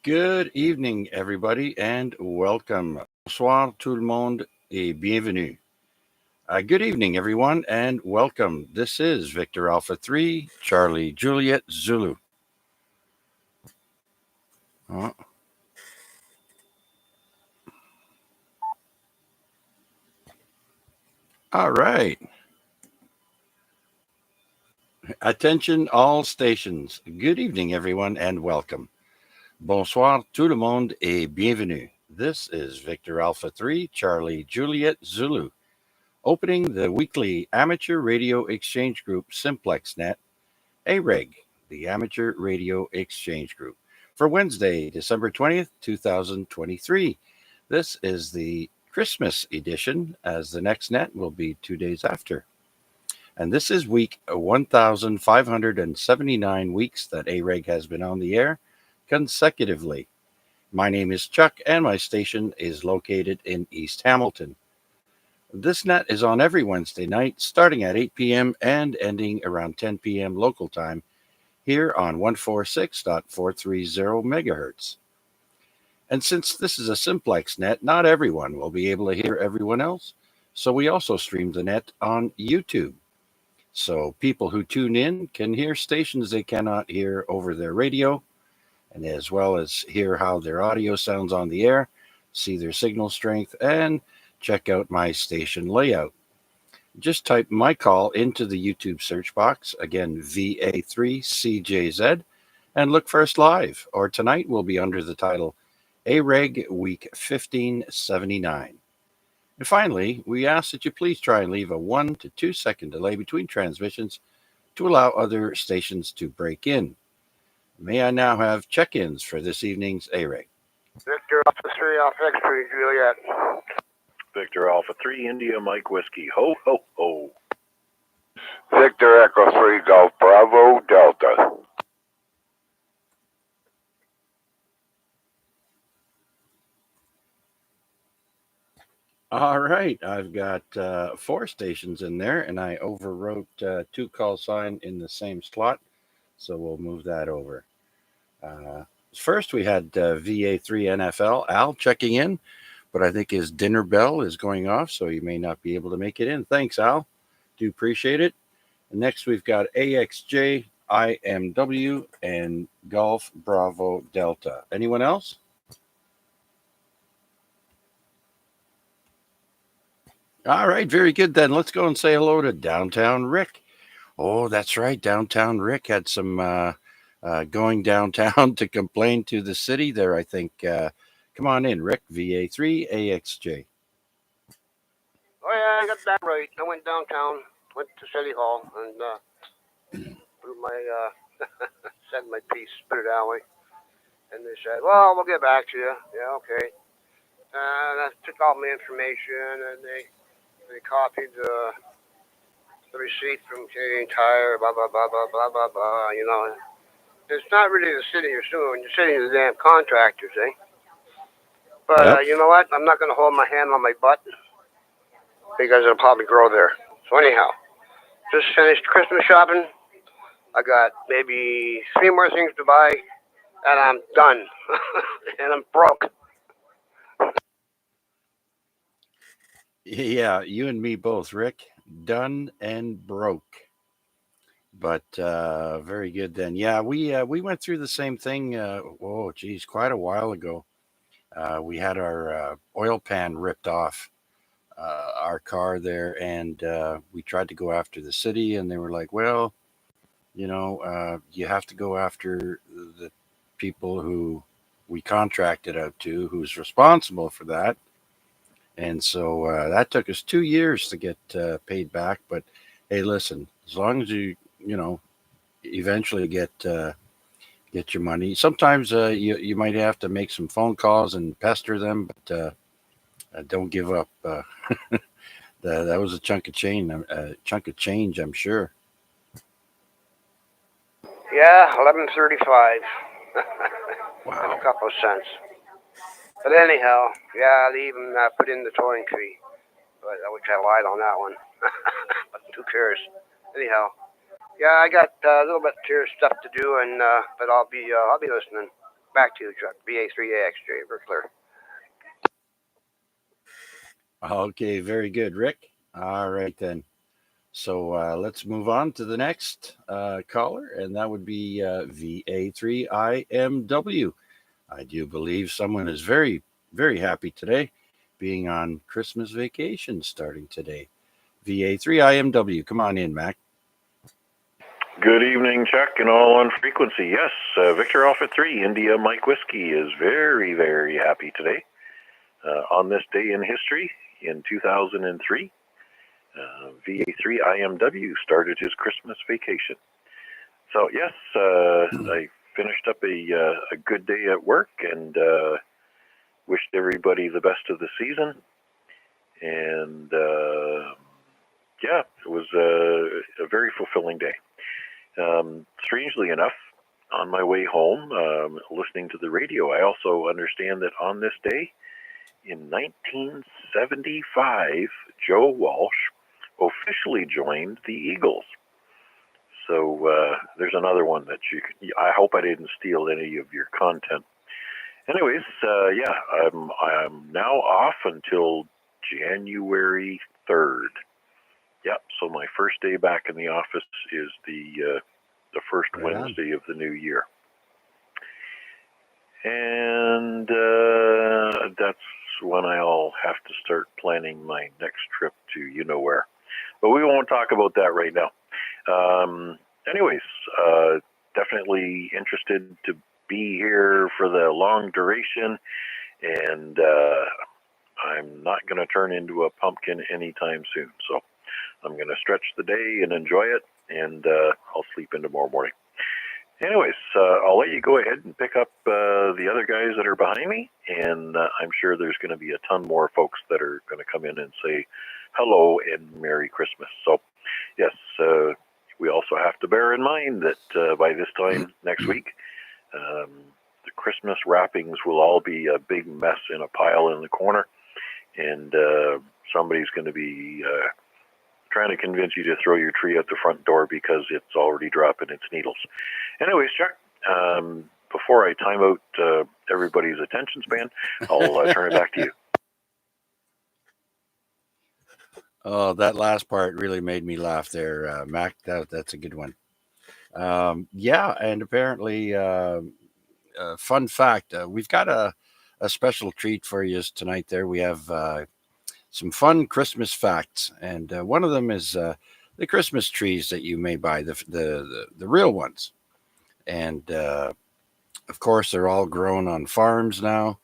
Good evening, everybody, and welcome. Bonsoir, tout le monde, et bienvenue. Good evening, everyone, and welcome. This is Victor Alpha 3, Charlie Juliet Zulu. Oh. All right. Attention, all stations. Good evening, everyone, and welcome. Bonsoir, tout le monde, et bienvenue. This is Victor Alpha 3, Charlie Juliet Zulu, opening the weekly amateur radio exchange group Simplex Net, AREG, the Amateur Radio Exchange Group, for Wednesday, December 20th, 2023. This is the Christmas edition, as the next net will be 2 days after. And this is week 1,579 weeks that AREG has been on the air consecutively. My name is Chuck, and my station is located in East Hamilton. This net is on every Wednesday night, starting at 8 p.m. and ending around 10 p.m. local time, here on 146.430 megahertz. And since this is a simplex net, not everyone will be able to hear everyone else, so we also stream the net on YouTube. So people who tune in can hear stations they cannot hear over their radio, and as well as hear how their audio sounds on the air, see their signal strength, and check out my station layout. Just type my call into the YouTube search box, again, VA3CJZ, and look for us live, or tonight will be under the title AREG Week 1579. And finally, we ask that you please try and leave a 1 to 2 second delay between transmissions to allow other stations to break in. May I now have check-ins for this evening's AREG? Victor Alpha 3, Alpha X-3, Juliet. Victor Alpha 3, India Mike Whiskey. Ho, ho, ho. Victor Echo 3, Golf Bravo, Delta. All right, I've got 4 stations in there, and I overwrote 2 call sign in the same slot, so we'll move that over. First, we had VA3 NFL, Al, checking in, but I think his dinner bell is going off, so he may not be able to make it in. Thanks, Al. Do appreciate it. And next, we've got AXJ, IMW, and Golf Bravo Delta. Anyone else? All right, very good then. Let's go and say hello to Downtown Rick. Oh, that's right. Downtown Rick had some going downtown to complain to the city there, I think. Come on in, Rick, VA3 AXJ. Oh, yeah, I got that right. I went downtown, went to City Hall, and blew my, said my piece, put it that way. And they said, well, we'll get back to you. Yeah, okay. I took all my information, and they copied the receipt from Canadian Tire, blah, blah, blah, blah, blah, blah, blah, you know. It's not really the city you're suing. You're suing the damn contractors, eh? But Yep. you know what? I'm not going to hold my hand on my butt because it'll probably grow there. So anyhow, just finished Christmas shopping. I got maybe 3 more things to buy, and I'm done. And I'm broke. Yeah, you and me both, Rick. Done and broke. But very good then. Yeah, we went through the same thing. Oh, geez, quite a while ago. We had our oil pan ripped off our car there, and we tried to go after the city, and they were like, well, you have to go after the people who we contracted out to, who's responsible for that. And so that took us 2 years to get paid back. But hey, listen, as long as you eventually get your money. Sometimes you might have to make some phone calls and pester them, but don't give up. That was a chunk of change, I'm sure. Yeah, 11.35. Wow. And a couple of cents. But anyhow, yeah, they even put in the towing fee, but which I lied on that one. But who cares? Anyhow, yeah, I got a little bit of stuff to do, and but I'll be listening. Back to you, Chuck. VA3AXJ. We're clear. Okay, very good, Rick. All right, then. So let's move on to the next caller, and that would be VA3IMW. I do believe someone is very, very happy today, being on Christmas vacation starting today. VA3IMW, come on in, Mac. Good evening, Chuck, and all on frequency. Yes, Victor Alpha 3, India Mike Whiskey is very, very happy today. On this day in history, in 2003, VA3IMW started his Christmas vacation. So, yes, I finished up a good day at work and wished everybody the best of the season. And, yeah, it was a very fulfilling day. Strangely enough, on my way home, listening to the radio, I also understand that on this day, in 1975, Joe Walsh officially joined the Eagles. So there's another one that I hope I didn't steal any of your content. Anyways, yeah, I'm now off until January 3rd. Yep, so my first day back in the office is the first Wednesday of the new year. And that's when I'll have to start planning my next trip to you-know-where. But we won't talk about that right now. Anyways, definitely interested to be here for the long duration, and I'm not going to turn into a pumpkin anytime soon. So I'm going to stretch the day and enjoy it, and I'll sleep in tomorrow morning. Anyways, I'll let you go ahead and pick up the other guys that are behind me, and I'm sure there's going to be a ton more folks that are going to come in and say hello and Merry Christmas. So, yes, we also have to bear in mind that by this time next week, the Christmas wrappings will all be a big mess in a pile in the corner, and somebody's going to be trying to convince you to throw your tree out the front door because it's already dropping its needles. Anyways, Chuck, before I time out everybody's attention span, I'll turn it back to you. Oh, that last part really made me laugh there, Mac. That's a good one. Yeah, and apparently, fun fact, we've got a special treat for you tonight there. We have some fun Christmas facts, and one of them is the Christmas trees that you may buy, the real ones. And of course, they're all grown on farms now.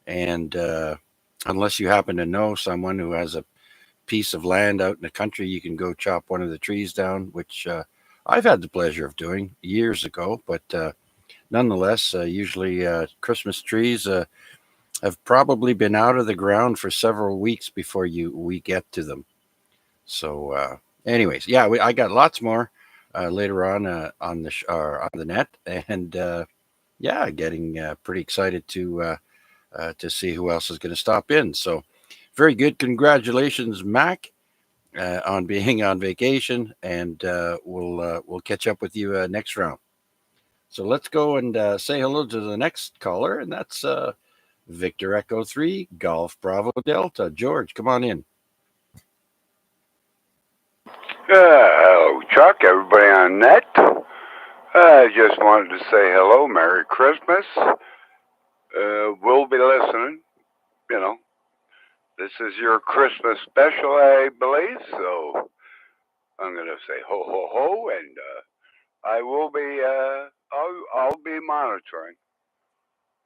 And unless you happen to know someone who has a piece of land out in the country, you can go chop one of the trees down, which I've had the pleasure of doing years ago. But nonetheless, usually Christmas trees have probably been out of the ground for several weeks before we get to them. So, anyways, yeah, I got lots more later on on the net, and yeah, getting pretty excited to see who else is going to stop in. So, very good. Congratulations, Mac, on being on vacation, and we'll catch up with you next round. So let's go and say hello to the next caller, and that's Victor Echo 3, Golf Bravo Delta. George, come on in. Hello, Chuck, everybody on net. I just wanted to say hello, Merry Christmas. We'll be listening. You know, this is your Christmas special, I believe, so I'm going to say ho, ho, ho, and I will be, I'll be monitoring,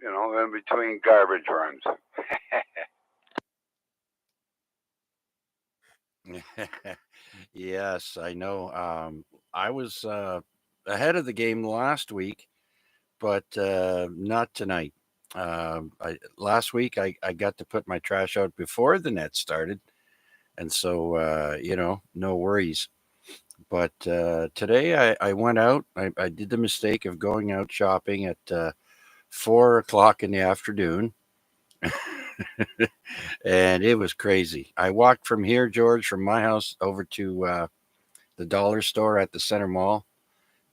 you know, in between garbage runs. Yes, I know. I was ahead of the game last week, but not tonight. Last week, I got to put my trash out before the net started, and so no worries. But today I went out. I did the mistake of going out shopping at 4 o'clock in the afternoon. And it was crazy. I walked from here, George, from my house over to the dollar store at the center mall.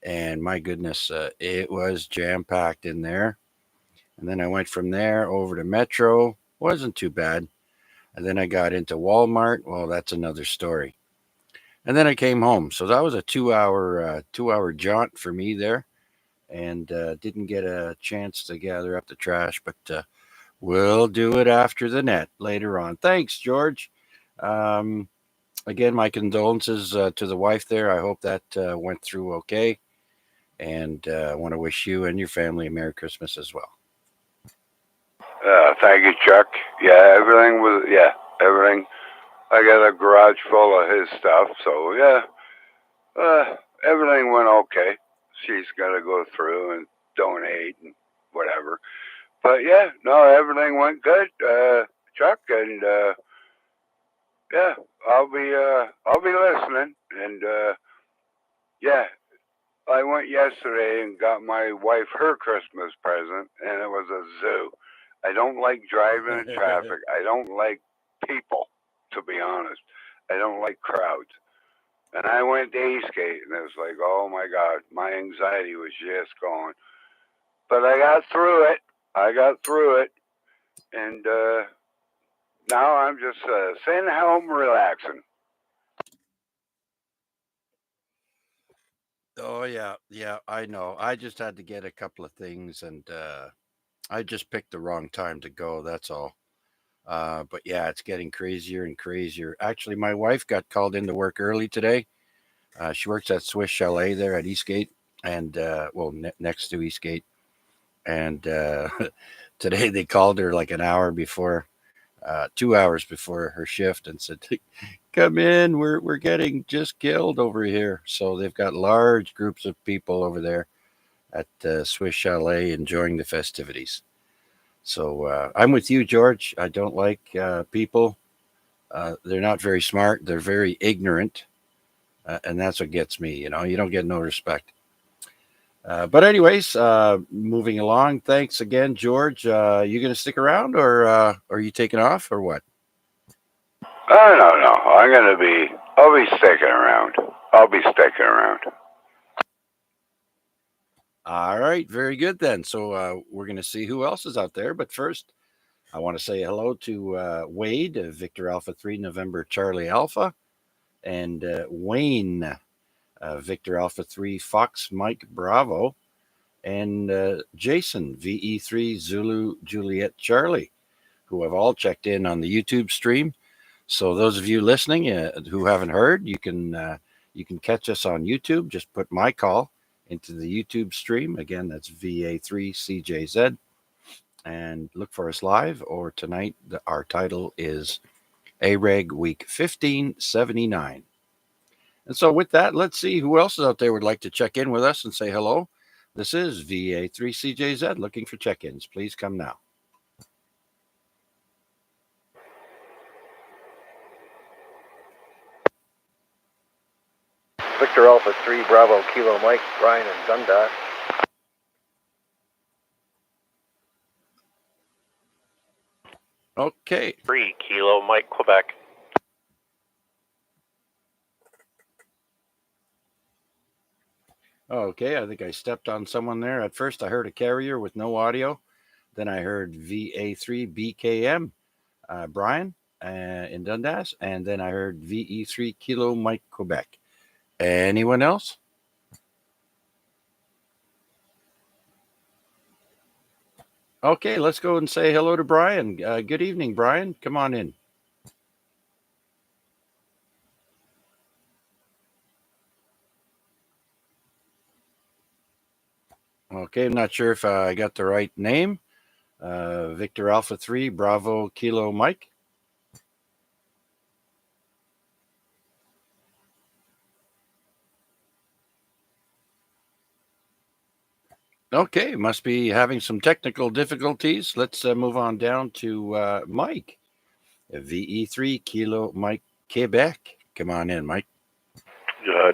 And my goodness, it was jam packed in there. And then I went from there over to Metro. Wasn't too bad. And then I got into Walmart. Well, that's another story. And then I came home. So that was a 2 hour jaunt for me there, and didn't get a chance to gather up the trash, but we'll do it after the net later on. Thanks, George. Um, Again, my condolences to the wife there. I hope that went through okay, and I want to wish you and your family a Merry Christmas as well. Thank you, Chuck. Yeah, everything. I got a garage full of his stuff, so yeah, everything went okay. She's got to go through and donate and whatever. But yeah, no, everything went good, Chuck, and yeah, I'll be listening. And yeah, I went yesterday and got my wife her Christmas present, and it was a zoo. I don't like driving in traffic. I don't like people, to be honest. I don't like crowds. And I went to Eastgate, and it was like, oh my God, my anxiety was just going. But I got through it. And now I'm just sitting home relaxing. Oh yeah, I know. I just had to get a couple of things, and I just picked the wrong time to go. That's all. But yeah, it's getting crazier and crazier. Actually, my wife got called into work early today. She works at Swiss Chalet there at Eastgate, and well, next to Eastgate. And today they called her like an hour before, 2 hours before her shift, and said, "Come in, we're getting just killed over here." So they've got large groups of people over there at Swiss Chalet enjoying the festivities. So I'm with you, George. I don't like people. They're not very smart. They're very ignorant, and that's what gets me. You don't get no respect. But anyways, moving along. Thanks again, George. You gonna stick around, or are you taking off, or what? Oh no. I'll be sticking around. All right, very good then. So we're gonna see who else is out there. But first, I want to say hello to Wade, Victor Alpha 3, November Charlie Alpha, and Wayne, Victor Alpha 3, Fox Mike Bravo, and Jason, VE3, Zulu Juliet Charlie, who have all checked in on the YouTube stream. So those of you listening who haven't heard, you can catch us on YouTube. Just put my call into the YouTube stream. Again, that's VA3CJZ. And look for us live. Or tonight, our title is AREG Week 1579. And so with that, let's see who else is out there would like to check in with us and say hello. This is VA3CJZ looking for check-ins. Please come now. Victor Alpha 3, Bravo, Kilo Mike, Brian, and Dundas. Okay. 3, Kilo Mike, Quebec. Okay, I think I stepped on someone there. At first, I heard a carrier with no audio. Then I heard VA3 BKM, Brian in Dundas. And then I heard VE3 Kilo Mike, Quebec. Anyone else? Okay, let's go and say hello to Brian. Good evening, Brian. Come on in. Okay, I'm not sure if I got the right name. Victor Alpha 3, Bravo, Kilo Mike. Okay, must be having some technical difficulties. Let's move on down to Mike. VE3 Kilo Mike Quebec. Come on in, Mike.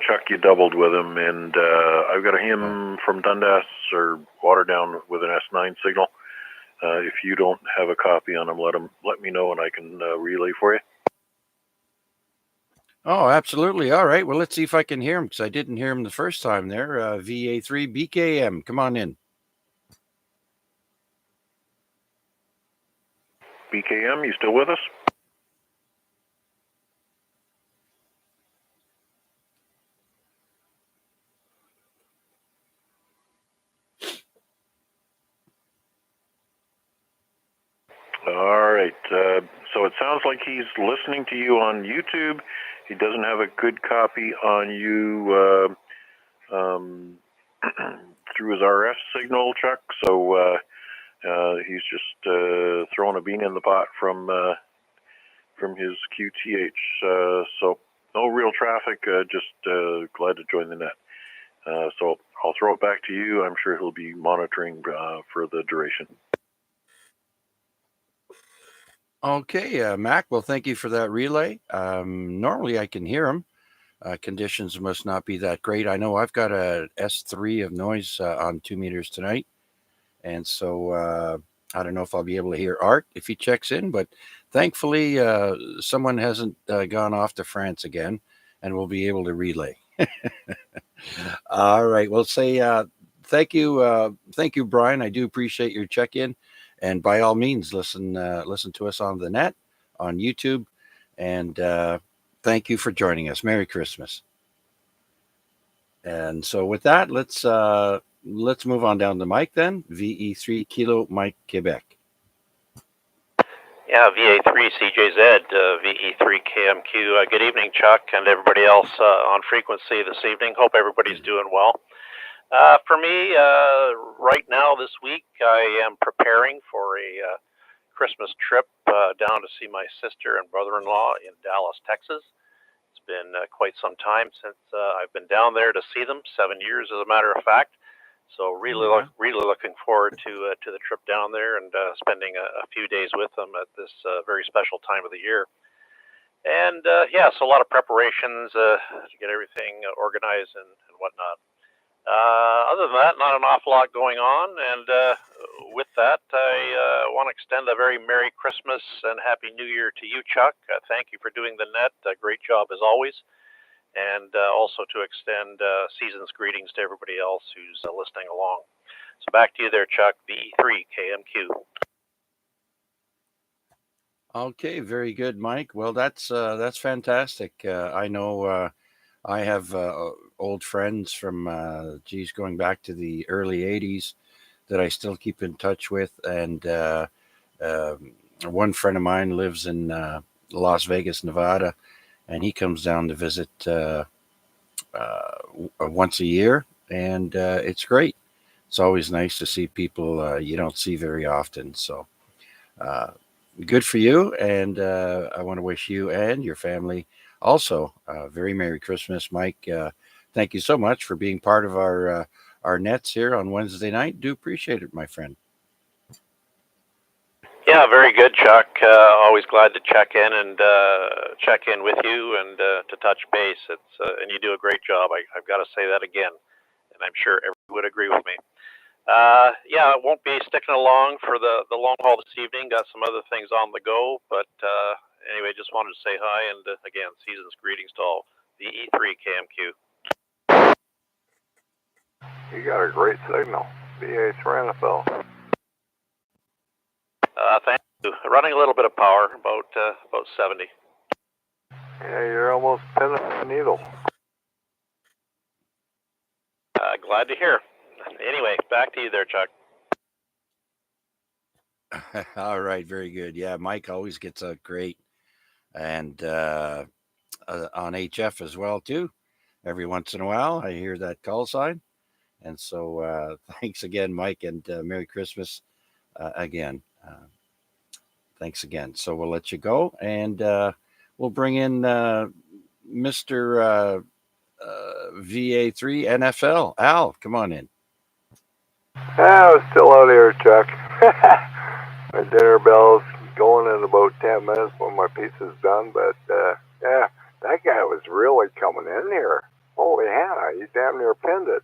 Chuck, you doubled with him, and I've got him from Dundas or Waterdown with an S9 signal. If you don't have a copy on him, let me know, and I can relay for you. Oh, absolutely. All right. Well, let's see if I can hear him, because I didn't hear him the first time there. VA3 BKM. Come on in. BKM, you still with us? All right. So it sounds like he's listening to you on YouTube. He doesn't have a good copy on you through his RF signal, Chuck. So he's just throwing a bean in the pot from his QTH. So no real traffic. Just glad to join the net. So I'll throw it back to you. I'm sure he'll be monitoring for the duration. Okay, Mac, well, thank you for that relay. Normally I can hear him. Conditions must not be that great. I know I've got a S3 of noise on 2 meters tonight. And so I don't know if I'll be able to hear Art if he checks in, but thankfully someone hasn't gone off to France again and we'll be able to relay. All right. Well, say thank you, Brian. I do appreciate your check-in, and by all means, listen to us on the net, on YouTube, and thank you for joining us. Merry Christmas. And so with that, let's move on down to Mike then. VE3 Kilo Mike Quebec. Yeah, VA3 CJZ, VE3 KMQ. Good evening, Chuck, and everybody else on frequency this evening. Hope everybody's doing well. For me, right now this week, I am preparing for a Christmas trip down to see my sister and brother-in-law in Dallas, Texas. It's been quite some time since I've been down there to see them, 7 years as a matter of fact. So really looking forward to the trip down there and spending a few days with them at this very special time of the year. And so a lot of preparations to get everything organized and whatnot. Other than that, not an awful lot going on. And with that, I want to extend a very Merry Christmas and Happy New Year to you, Chuck. Thank you for doing the net. Great job as always. And also to extend season's greetings to everybody else who's listening along. So back to you there, Chuck, VE3 KMQ. Okay, very good, Mike. Well, that's fantastic. I know I have old friends from, going back to the early 80s that I still keep in touch with. And one friend of mine lives in Las Vegas, Nevada, and he comes down to visit once a year, and it's great. It's always nice to see people you don't see very often. So good for you, and I want to wish you and your family also a very Merry Christmas, Mike. Thank you so much for being part of our nets here on Wednesday night. Do appreciate it, my friend. Yeah, very good, Chuck. Always glad to check in with you and to touch base. It's and you do a great job. I've got to say that again, and I'm sure everyone would agree with me. I won't be sticking along for the long haul this evening. Got some other things on the go, but anyway, just wanted to say hi and again, season's greetings to all. VE3 KMQ. You got a great signal. VA3 NFL. Thank you. Running a little bit of power, about 70. Yeah, you're almost pinning the needle. Glad to hear. Anyway, back to you there, Chuck. All right, very good. Yeah, Mike always gets out great, and on HF as well too. Every once in a while, I hear that call sign, and so thanks again, Mike, and Merry Christmas again. Thanks again. So we'll let you go, and we'll bring in Mr. VA3 NFL. Al, come on in. I was still out here, Chuck. My dinner bell's going in about 10 minutes when my pizza's done, but yeah, that guy was really coming in here. Holy hell, he damn near pinned it.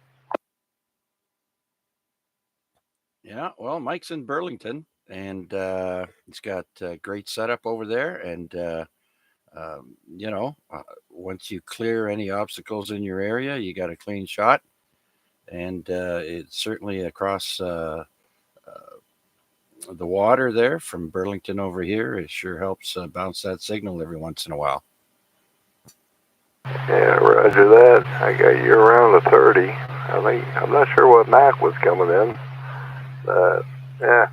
Yeah, well, Mike's in Burlington, and he's got a great setup over there. And, once you clear any obstacles in your area, you got a clean shot. And it's certainly across the water there from Burlington over here, it sure helps bounce that signal every once in a while. Yeah, roger that. I got you around to 30. I'm not sure what Mac was coming in, but yeah,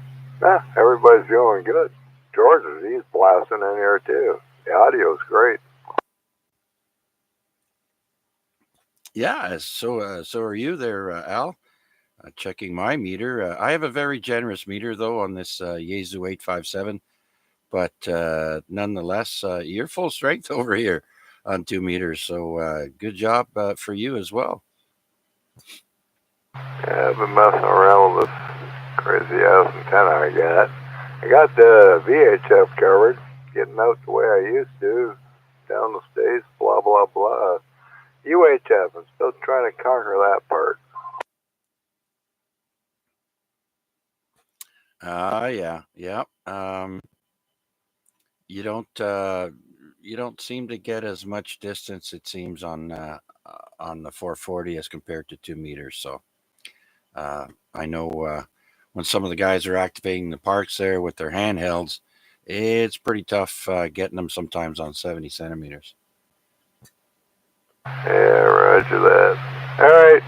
everybody's doing good. George, he's blasting in here too. The audio's great. Yeah, so are you there, Al? Checking my meter. I have a very generous meter though on this Yaesu 857, but nonetheless, you're full strength over here on 2 meters. So good job for you as well. Yeah, I've been messing around with this crazy ass antenna I got. I got the VHF covered, getting out the way I used to, down the states, blah, blah, blah. UHF, I'm still trying to conquer that part. Yeah. You don't seem to get as much distance, it seems, on the 440 as compared to 2 meters. So I know when some of the guys are activating the parks there with their handhelds, it's pretty tough getting them sometimes on 70 centimeters. Yeah, roger that. All right,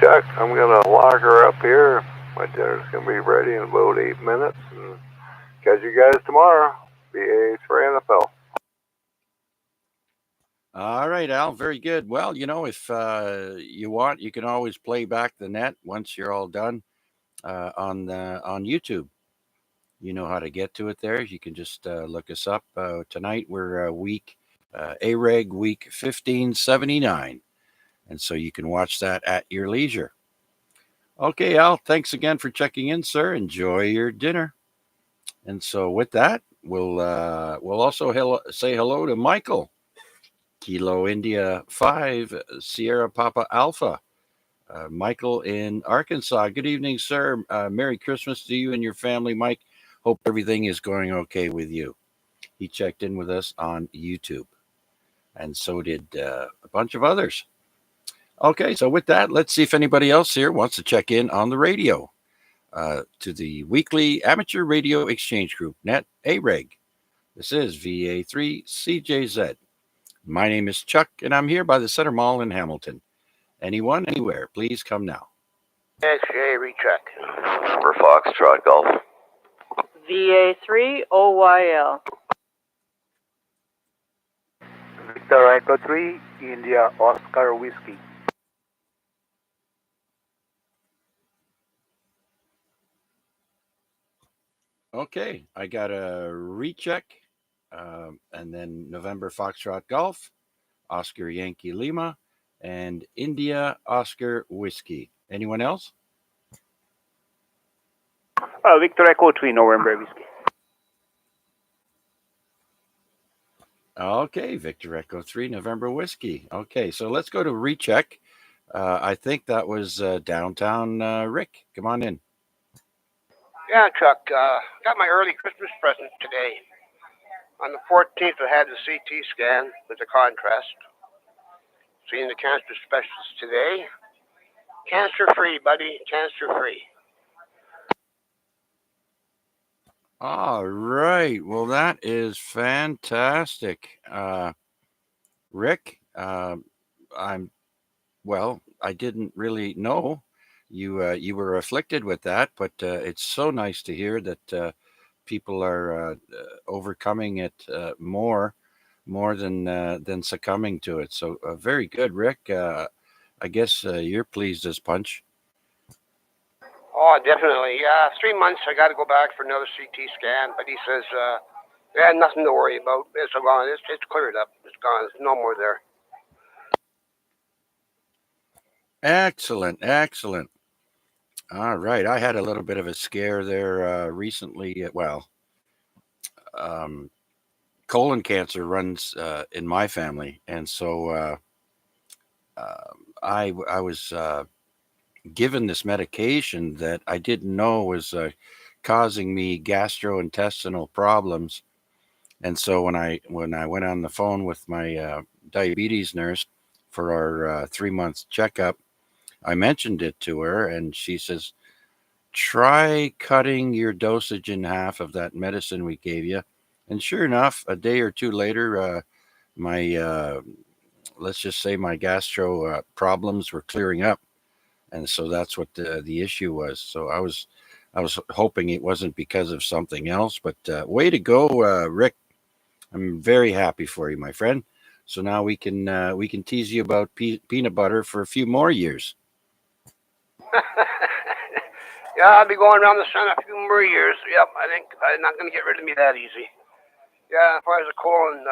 Chuck, I'm going to lock her up here. My dinner's going to be ready in about 8 minutes. And catch you guys tomorrow. BA for NFL. All right, Al, very good. Well, if you want, you can always play back the net once you're all done on YouTube. You know how to get to it there. You can just look us up. Tonight we're AREG week 1579. And so you can watch that at your leisure. Okay, Al, thanks again for checking in, sir. Enjoy your dinner. And so with that, we'll also say hello to Michael. Kilo India 5, Sierra Papa Alpha. Michael in Arkansas. Good evening, sir. Merry Christmas to you and your family, Mike. Hope everything is going okay with you. He checked in with us on YouTube. And so did a bunch of others. Okay, so with that, let's see if anybody else here wants to check in on the radio to the weekly Amateur Radio Exchange Group, Net AREG. This is VA3CJZ. My name is Chuck, and I'm here by the Center Mall in Hamilton. Anyone, anywhere, please come now. XJ, recheck. Number Foxtrot Golf. VA3 OYL. Victor Echo 3, India Oscar Whiskey. Okay, I got a recheck, and then November Foxtrot Golf, Oscar Yankee Lima, and India Oscar Whiskey. Anyone else? Victor Echo 3, November Whiskey. Okay, Victor Echo 3, November Whiskey. Okay, so let's go to recheck. I think that was downtown Rick. Come on in. Yeah, Chuck, got my early Christmas present today. On the 14th, I had the CT scan with the contrast. Seeing the cancer specialist today. Cancer-free, buddy, cancer-free. All right. Well, that is fantastic. Rick, I didn't really know you were afflicted with that, but it's so nice to hear that people are overcoming it more than succumbing to it. So very good, Rick. I guess you're pleased as punch. Oh, definitely. 3 months, I got to go back for another CT scan, but he says, yeah, nothing to worry about. It's gone. It's cleared up. It's gone. There's no more there. Excellent. All right. I had a little bit of a scare there recently. Colon cancer runs in my family. And so I was given this medication that I didn't know was causing me gastrointestinal problems. And so when I went on the phone with my diabetes nurse for our 3-month checkup, I mentioned it to her, and she says, try cutting your dosage in half of that medicine we gave you. And sure enough, a day or two later, my let's just say my gastro problems were clearing up, and so that's what the issue was. So I was hoping it wasn't because of something else, but way to go, Rick. I'm very happy for you, my friend. So now we can tease you about peanut butter for a few more years. Yeah, I'll be going around the sun a few more years. Yep, I think I'm not going to get rid of me that easy. Yeah, as far as the colon,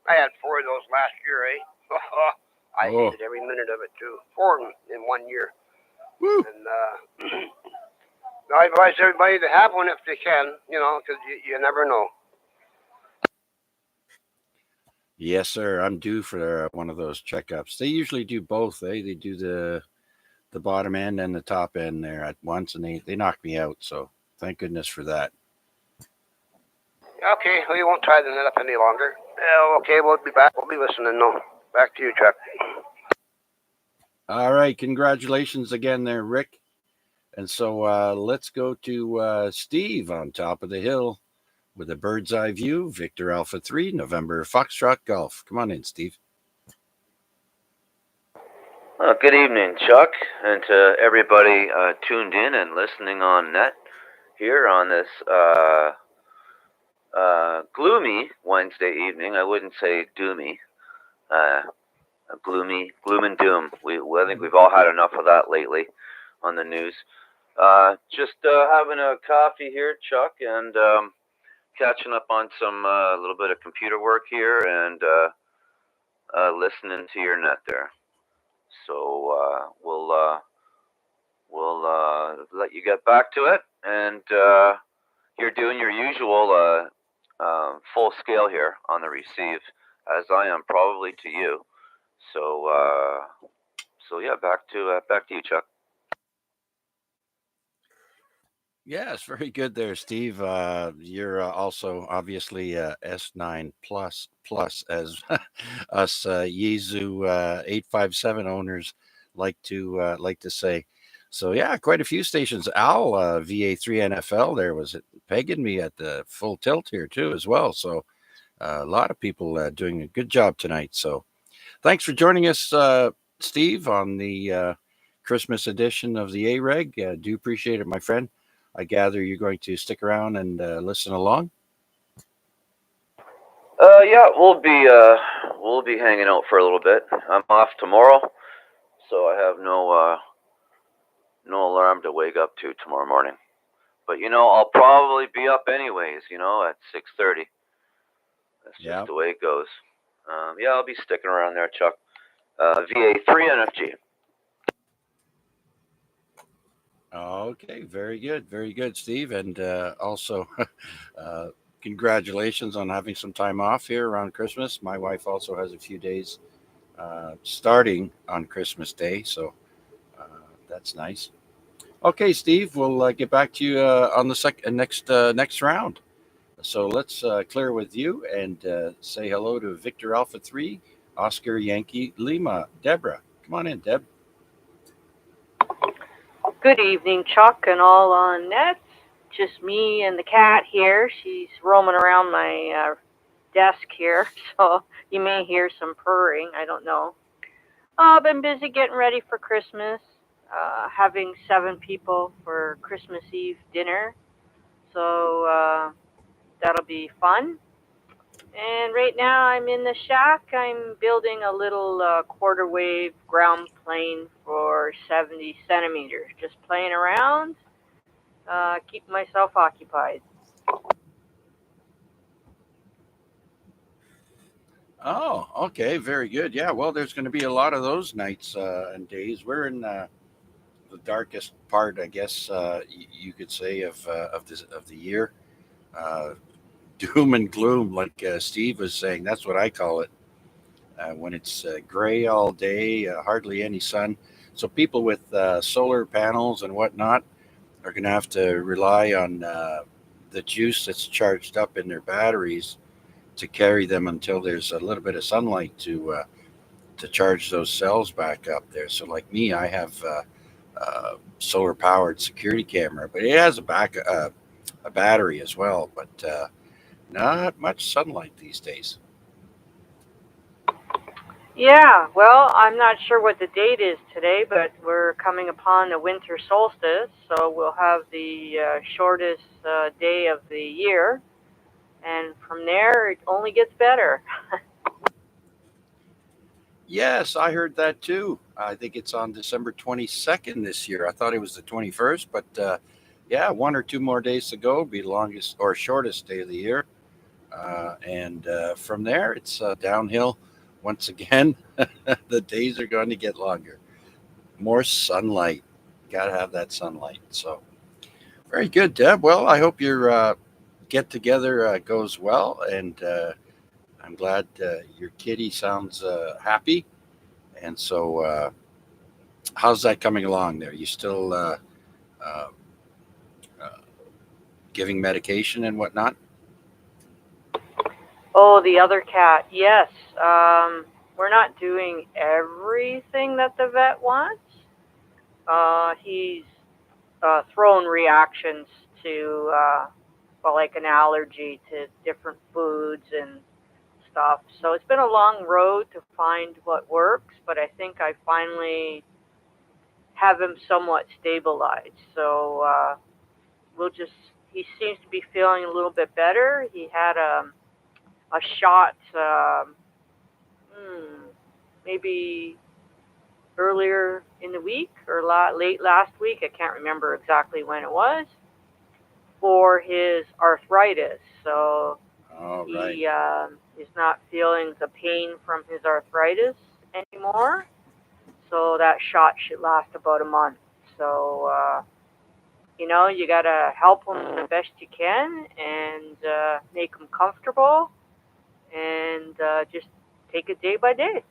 I had 4 of those last year, eh? I Oh, hated every minute of it, too. 4 of them in 1 year. woo. And I advise everybody to have one if they can, because you never know. Yes, sir. I'm due for one of those checkups. They usually do both, eh? They do the bottom end and the top end there at once, and they knock me out. So thank goodness for that. Okay, we won't tie the net up any longer. Okay, we'll be back. We'll be listening now. Back to you, Chuck. All right, congratulations again there, Rick. And so let's go to Steve on top of the hill with a bird's eye view. Victor Alpha 3, November Foxtrot Golf. Come on in, Steve. Good evening, Chuck, and to everybody tuned in and listening on net here on this gloomy Wednesday evening. I wouldn't say doomy. Gloom and doom. I think we've all had enough of that lately on the news. Just having a coffee here, Chuck, and catching up on some little bit of computer work here and listening to your net there. So we'll let you get back to it, and you're doing your usual full scale here on the receive, as I am probably to you. So yeah, back to you, Chuck. Yes, very good there, Steve. You're also obviously S9 plus as us Yeezu 857 owners like to say. So yeah, quite a few stations. Al VA3 NFL there was pegging me at the full tilt here too as well. So a lot of people doing a good job tonight. So thanks for joining us, Steve, on the Christmas edition of the AREG. Do appreciate it, my friend. I gather you're going to stick around and listen along. Yeah, we'll be hanging out for a little bit. I'm off tomorrow, so I have no alarm to wake up to tomorrow morning. But I'll probably be up anyways. At 6:30. That's just the way it goes. Yeah, I'll be sticking around there, Chuck. VA3 NFG. Okay, very good, Steve, and also congratulations on having some time off here around Christmas. My wife also has a few days starting on Christmas Day, so that's nice. Okay, Steve, we'll get back to you on the next round. So let's clear with you and say hello to Victor Alpha 3, Oscar Yankee Lima. Deborah, come on in, Deb. Good evening, Chuck, and all on net. Just me and the cat here. She's roaming around my desk here, so you may hear some purring. I don't know. I've been busy getting ready for Christmas, having 7 people for Christmas Eve dinner, so that'll be fun. And right now I'm in the shack. I'm building a little quarter wave ground plane for 70 centimeters. Just playing around, keeping myself occupied. Oh, okay, very good. Yeah, well, there's going to be a lot of those nights and days. We're in the darkest part, I guess you could say, of the year. Uh, Doom and gloom, like Steve was saying. That's what I call it. When it's gray all day, hardly any sun. So people with solar panels and whatnot are going to have to rely on the juice that's charged up in their batteries to carry them until there's a little bit of sunlight to charge those cells back up there. So like me, I have solar powered security camera, but it has a battery as well. But not much sunlight these days. Yeah, well, I'm not sure what the date is today, but we're coming upon the winter solstice, so we'll have the shortest day of the year, and from there it only gets better. Yes, I heard that too. I think it's on December 22nd this year. I thought it was the 21st, but yeah, 1 or 2 more days to go. Be the longest or shortest day of the year. And from there, it's downhill once again. The days are going to get longer. More sunlight. Got to have that sunlight. So, very good, Deb. Well, I hope your get together goes well. And I'm glad your kitty sounds happy. And so, how's that coming along there? You still uh, uh, giving medication and whatnot? Oh, the other cat, yes. We're not doing everything that the vet wants. He's thrown reactions to, well, like an allergy to different foods and stuff. So it's been a long road to find what works, but I think I finally have him somewhat stabilized. So we'll just, he seems to be feeling a little bit better. He had a shot maybe earlier in the week or late last week. I can't remember exactly when it was, for his arthritis. So Right. he is not feeling the pain from his arthritis anymore. So that shot should last about a month. So, you got to help him the best you can and make him comfortable and just take it day by day.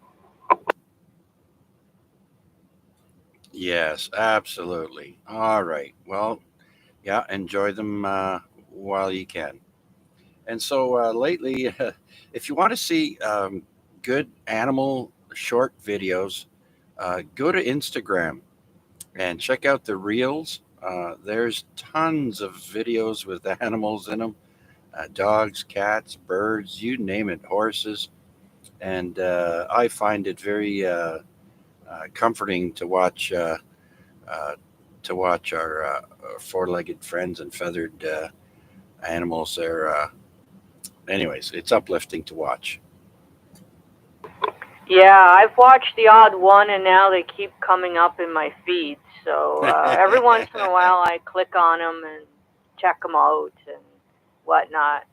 Yes, absolutely. All right. Well, yeah, enjoy them while you can. And so lately, if you want to see good animal short videos, go to Instagram and check out the reels. There's tons of videos with animals in them, dogs, cats, birds, you name it, horses. And I find it very comforting uh, to watch our four-legged friends and feathered animals there. Anyways, it's uplifting to watch. Yeah, I've watched the odd one, and now they keep coming up in my feed. So every once in a while, I click on them and check them out and whatnot.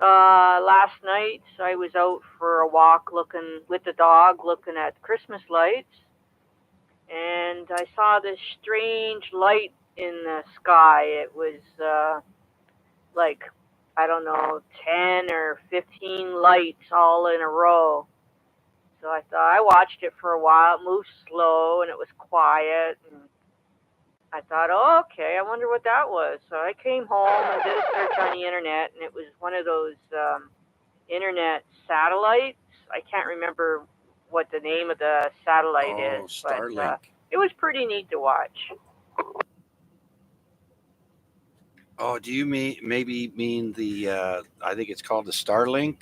Last night, I was out for a walk, looking with the dog, looking at Christmas lights, and I saw this strange light in the sky. It was like, I don't know, 10 or 15 lights all in a row. So I watched it for a while. It moved slow and it was quiet. And I thought, oh, okay, I wonder what that was. So I came home and did a search on the internet, and it was one of those internet satellites. I can't remember what the name of the satellite is, but Starlink. it was pretty neat to watch. Oh, do you maybe mean the? I think it's called the Starlink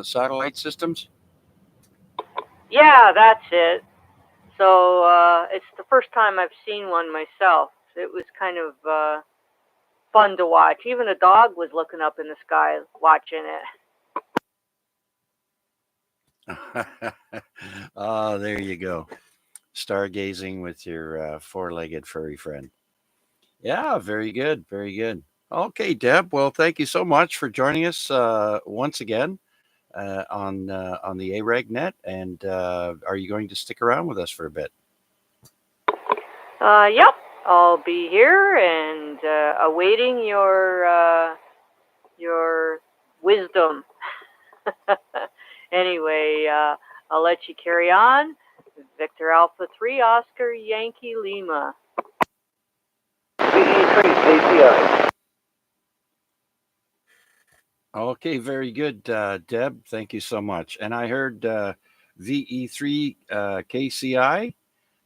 satellite systems. Yeah, that's it. So it's the first time I've seen one myself. It was kind of fun to watch. Even the dog was looking up in the sky watching it. Oh, there you go. Stargazing with your four-legged furry friend. Yeah, very good, very good. Okay, Deb. Well, thank you so much for joining us once again on the AREG net. And are you going to stick around with us for a bit? Yep, I'll be here and awaiting your wisdom. Anyway, I'll let you carry on. Victor Alpha 3, Oscar Yankee Lima. VE3 KCI. Okay, very good, Deb. Thank you so much. And I heard VE3 KCI.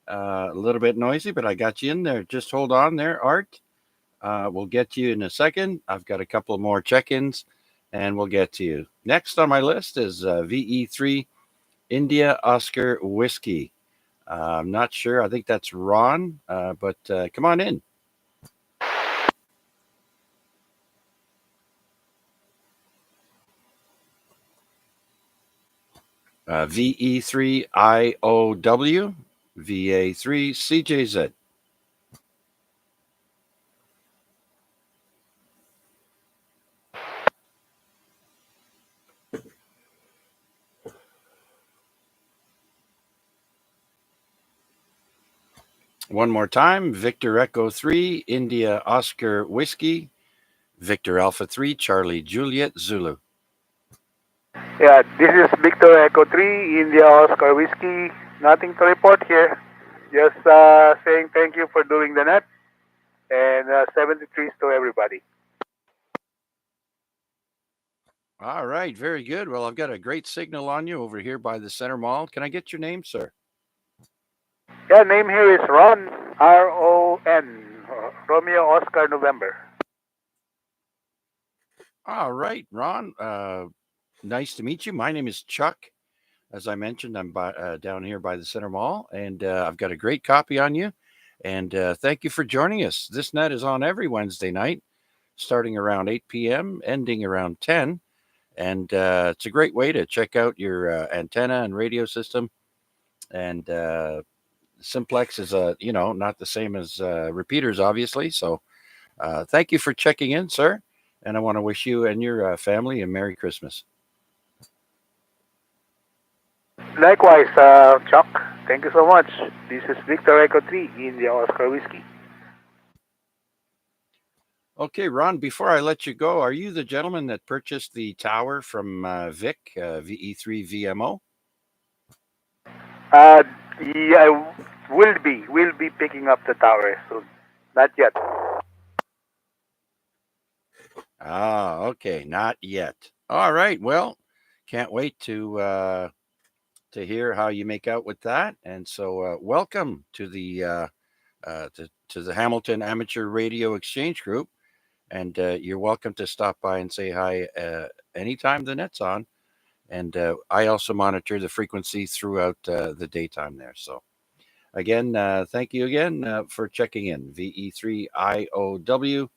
A little bit noisy, but I got you in there. Just hold on there, Art. We'll get to you in a second. I've got a couple more check-ins, and we'll get to you. Next on my list is VE3 India Oscar Whiskey. I'm not sure. I think that's Ron, but come on in. VE3IOW, VA3CJZ. One more time, Victor Echo 3, India Oscar Whiskey, Victor Alpha 3, Charlie Juliet Zulu. Yeah, this is Victor Echo 3, India Oscar Whiskey. Nothing to report here. Just saying thank you for doing the net. And 73s to everybody. All right, very good. Well, I've got a great signal on you over here by the Center Mall. Can I get your name, sir? Yeah, name here is Ron, R-O-N, Romeo Oscar November. All right, Ron. Nice to meet you. My name is Chuck. As I mentioned, I'm down here by the Center Mall, and I've got a great copy on you. And thank you for joining us. This net is on every Wednesday night, starting around 8 p.m., ending around 10. And it's a great way to check out your antenna and radio system. And Simplex is not the same as repeaters, obviously. So thank you for checking in, sir. And I want to wish you and your family a Merry Christmas. Likewise, Chuck. Thank you so much. This is Victor Echo 3, India Oscar Whiskey. Okay, Ron, before I let you go, are you the gentleman that purchased the tower from Vic, VE3VMO? Yeah, will be picking up the tower soon. Not yet. Ah, okay, not yet. All right, well, can't wait to hear how you make out with that. And so, welcome to the to the Hamilton Amateur Radio Exchange Group, and you're welcome to stop by and say hi anytime the net's on. And I also monitor the frequency throughout the daytime there. So, again, thank you again for checking in. VE3IOW,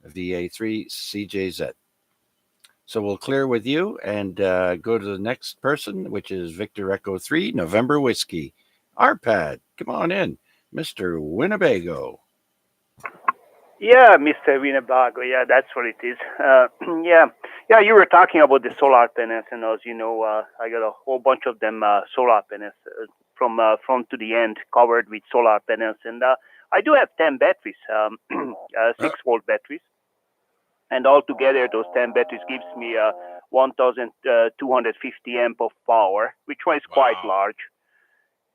VA3CJZ. So we'll clear with you and go to the next person, which is Victor Echo 3, November Whiskey. Arpad, come on in. Mr. Winnebago. Yeah, Mr. Winnebago. Yeah, that's what it is. Yeah. You were talking about the solar panels, and as you know, I got a whole bunch of them solar panels from front to the end covered with solar panels, and I do have 10 batteries, 6-volt batteries, and altogether those 10 batteries gives me 1,250 amp of power, which was quite large,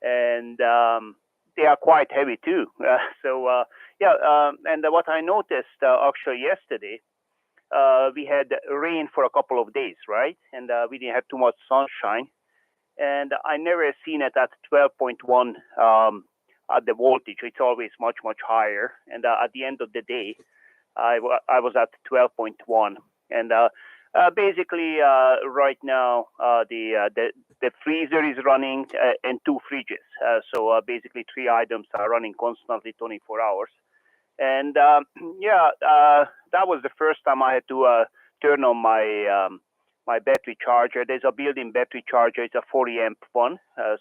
and they are quite heavy too. And what I noticed actually yesterday, we had rain for a couple of days, right? And we didn't have too much sunshine. And I never seen it at 12.1 at the voltage. It's always much, much higher. And at the end of the day, I was at 12.1. And basically, right now, the freezer is running and 2 fridges. So basically, 3 items are running constantly 24 hours. And that was the first time I had to turn on my my battery charger. There's a built-in battery charger. It's a 40 amp one. It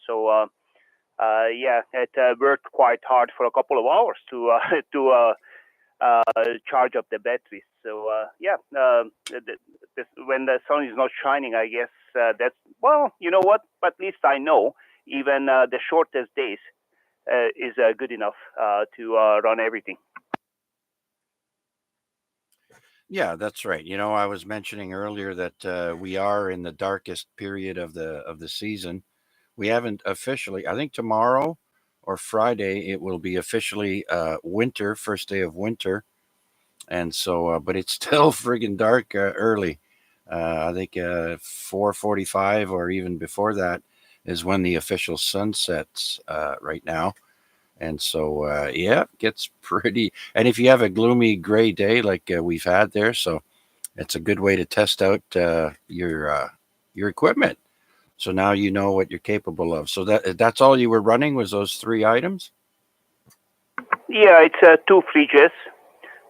worked quite hard for a couple of hours to charge up the batteries. So when the sun is not shining, I guess that's, well, you know what? But at least I know even the shortest days is good enough to run everything. Yeah, that's right. You know, I was mentioning earlier that we are in the darkest period of the season. We haven't officially. I think tomorrow or Friday it will be officially winter, first day of winter, and so. But it's still friggin' dark early. I think 4:45 or even before that is when the official sun sets right now. And so, yeah, it gets pretty. And if you have a gloomy gray day like we've had there, so it's a good way to test out your equipment. So now you know what you're capable of. So that's all you were running was those 3 items. Yeah, it's 2 fridges.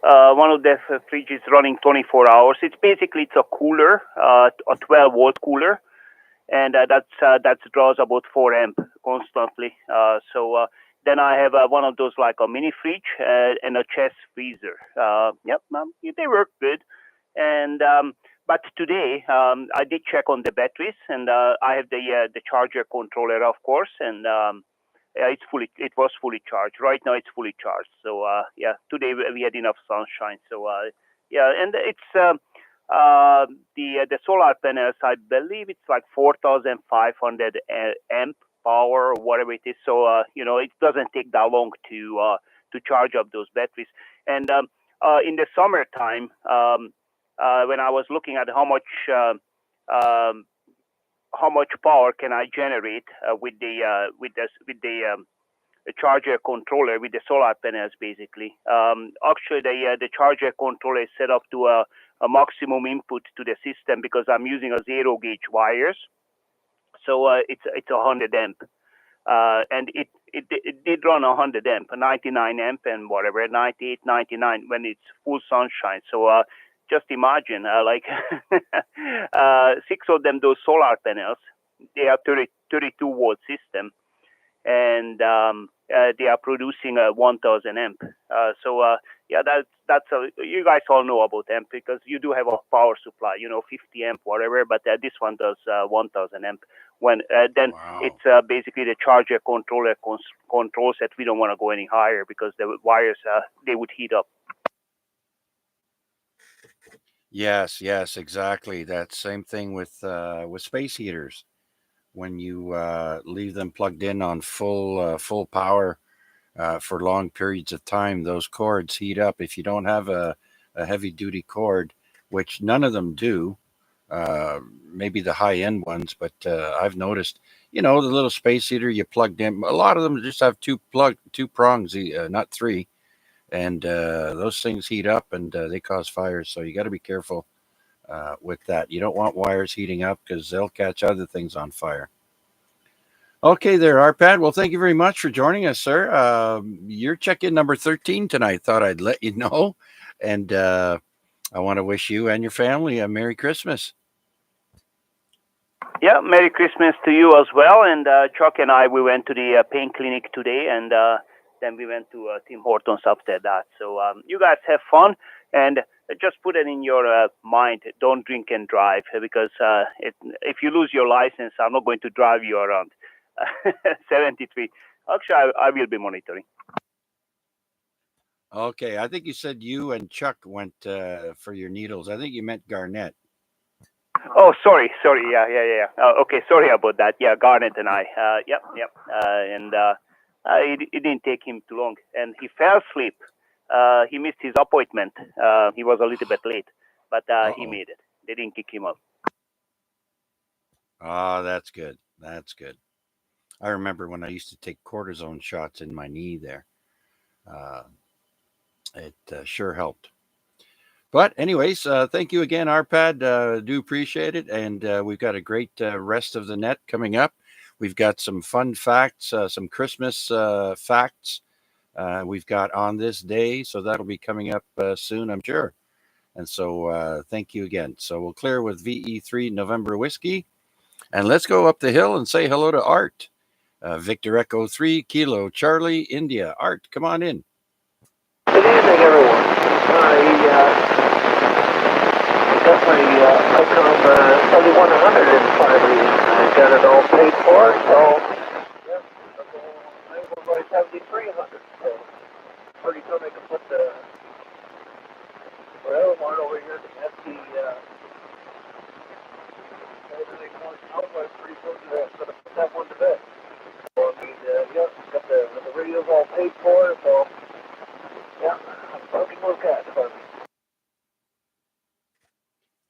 One of the fridge is running 24 hours. It's a cooler, a 12-volt cooler, and that draws about 4 amp constantly. Then I have one of those like a mini fridge and a chest freezer. Yep, they work good. And but today I did check on the batteries, and I have the charger controller, of course, and it was fully charged. Right now it's fully charged. So yeah, today we had enough sunshine. So yeah, and it's the solar panels. I believe it's like 4,500 amp power or whatever it is. So it doesn't take that long to charge up those batteries. And in the summertime, when I was looking at how much power can I generate with the charger controller with the solar panels, basically. Actually, the charger controller is set up to a maximum input to the system because I'm using a 0 gauge wires. So it's 100 amp. And it did run 100 amp, 99 amp and whatever, 98, 99 when it's full sunshine. So just imagine, like 6 of them, those solar panels, they are 32 volt system, and they are producing 1,000 amp. Yeah, that's you guys all know about amp because you do have a power supply, 50 amp, whatever, but this one does 1,000 amp. When then Wow. it's basically the charger controller controls that we don't want to go any higher because the wires they would heat up. Yes, exactly. That same thing with space heaters. When you leave them plugged in on full power for long periods of time, those cords heat up. If you don't have a heavy duty cord, which none of them do, maybe the high end ones, but I've noticed, the little space heater you plugged in, a lot of them just have two prongs, not 3. And those things heat up and they cause fires. So you got to be careful with that. You don't want wires heating up because they'll catch other things on fire. Okay, there, Arpad. Well, thank you very much for joining us, sir. You're check-in number 13 tonight. Thought I'd let you know. And I want to wish you and your family a Merry Christmas. Yeah, Merry Christmas to you as well. And Chuck and I, we went to the pain clinic today, and then we went to Tim Hortons after that. So you guys have fun, and just put it in your mind, don't drink and drive, because if you lose your license, I'm not going to drive you around. 73. Actually, I will be monitoring. Okay, I think you said you and Chuck went for your needles. I think you meant Garnett. Oh, sorry. Yeah. Okay, sorry about that. Yeah, Garnet and I. Yep. And it didn't take him too long, and he fell asleep. He missed his appointment. He was a little bit late, but he made it. They didn't kick him out. Oh, that's good. That's good. I remember when I used to take cortisone shots in my knee there. It sure helped. But anyways, thank you again, Arpad. Do appreciate it. And we've got a great rest of the net coming up. We've got some fun facts, some Christmas facts we've got on this day. So that'll be coming up soon, I'm sure. And so thank you again. So we'll clear with VE3 November Whiskey. And let's go up the hill and say hello to Art. Victor Echo 3, Kilo Charlie, India. Art, come on in. Good evening, everyone. I got my ICOM 7100 in front of me. I got it all paid for, so yeah, I will buy 7300. So pretty soon I can put the whatever one over here, the FT, everything going out, but pretty soon I'm going to put that one to bed. So I mean, yeah, got the radio's all paid for, so yeah, I'm talking with that for me.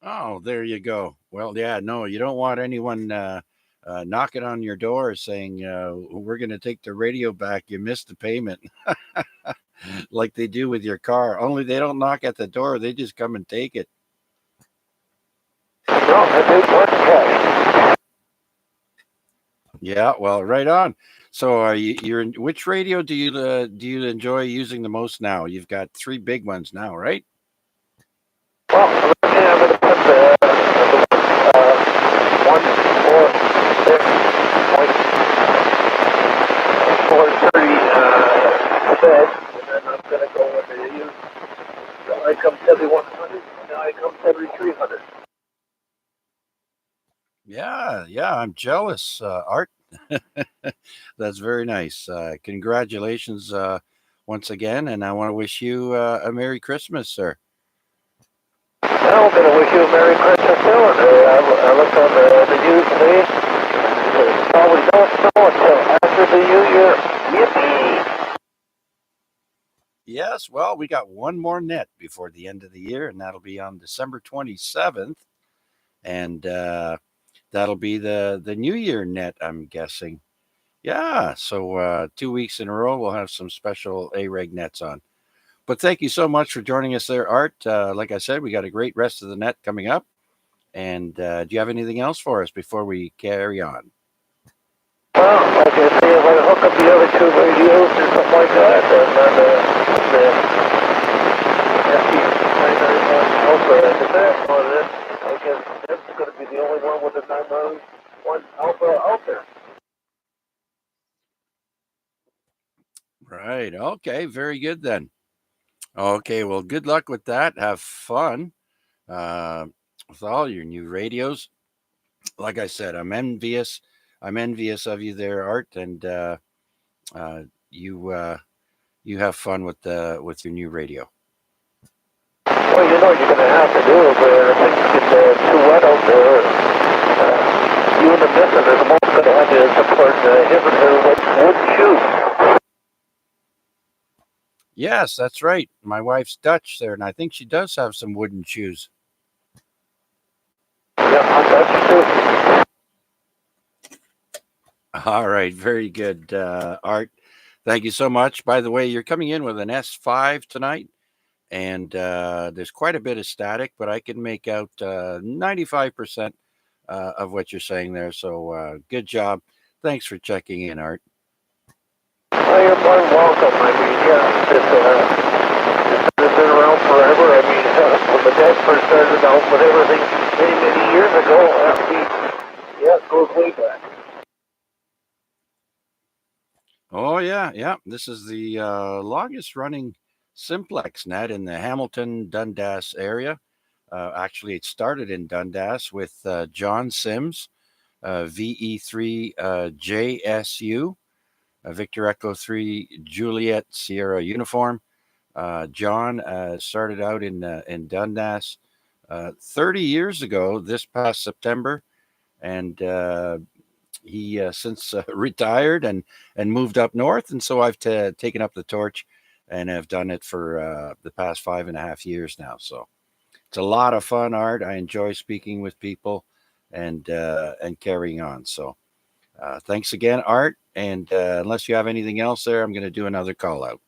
Oh, there you go. Well, yeah, no, you don't want anyone knocking on your door saying, we're going to take the radio back. You missed the payment. Like they do with your car. Only they don't knock at the door. They just come and take it. No, I did work cash. Yeah, well, right on. So, are you're in which radio do you enjoy using the most now? You've got three big ones now, right? Well, originally I'm going to put the one, four, six, point, 430 bed, and then I'm going to go with the ICOM 7100 and the ICOM 7300. Yeah, I'm jealous, Art. That's very nice. Congratulations once again, and I want to wish you a Merry Christmas, sir. Well, I'm going to wish you a Merry Christmas too, and I looked on the news today, there's probably no snow until after the New Year. Yippee! Yes, well, we got one more net before the end of the year, and that'll be on December 27th, and that'll be the New Year net, I'm guessing. Yeah, so 2 weeks in a row, we'll have some special AREG nets on. But thank you so much for joining us there, Art. Like I said, we got a great rest of the net coming up. And do you have anything else for us before we carry on? Well, like I say, if I hook up the other two radios or something like that, and then the FD991 Alpha at the back on it, I guess that's going to be the only one with the 991 Alpha out there. Right. Okay. Very good then. Okay. Well, good luck with that. Have fun with all your new radios. Like I said, I'm envious. I'm envious of you there, Art, and you have fun with your new radio. Well, you know you're going to have to do it where things get too wet out there. You and the missus are the most going to have to support him and her with wooden shoes. Yes, that's right. My wife's Dutch there, and I think she does have some wooden shoes. Yeah, I'm Dutch too. All right, very good, Art. Thank you so much. By the way, you're coming in with an S5 tonight, and there's quite a bit of static, but I can make out 95% of what you're saying there. So good job. Thanks for checking in, Art. Oh, you're more than welcome. I mean, yeah, it's been around forever. I mean, when the dad first started out with everything many years ago, it goes way back. Oh, yeah. This is the longest running Simplex Net in the Hamilton, Dundas area. Actually, it started in Dundas with John Sims, VE3 JSU, Victor Echo 3 Juliet Sierra Uniform. John started out in Dundas 30 years ago this past September, and he since retired and moved up north, and so I've taken up the torch and have done it for the past 5.5 years now. So it's a lot of fun, Art. I enjoy speaking with people and carrying on. So thanks again, Art. And unless you have anything else there, I'm going to do another call out.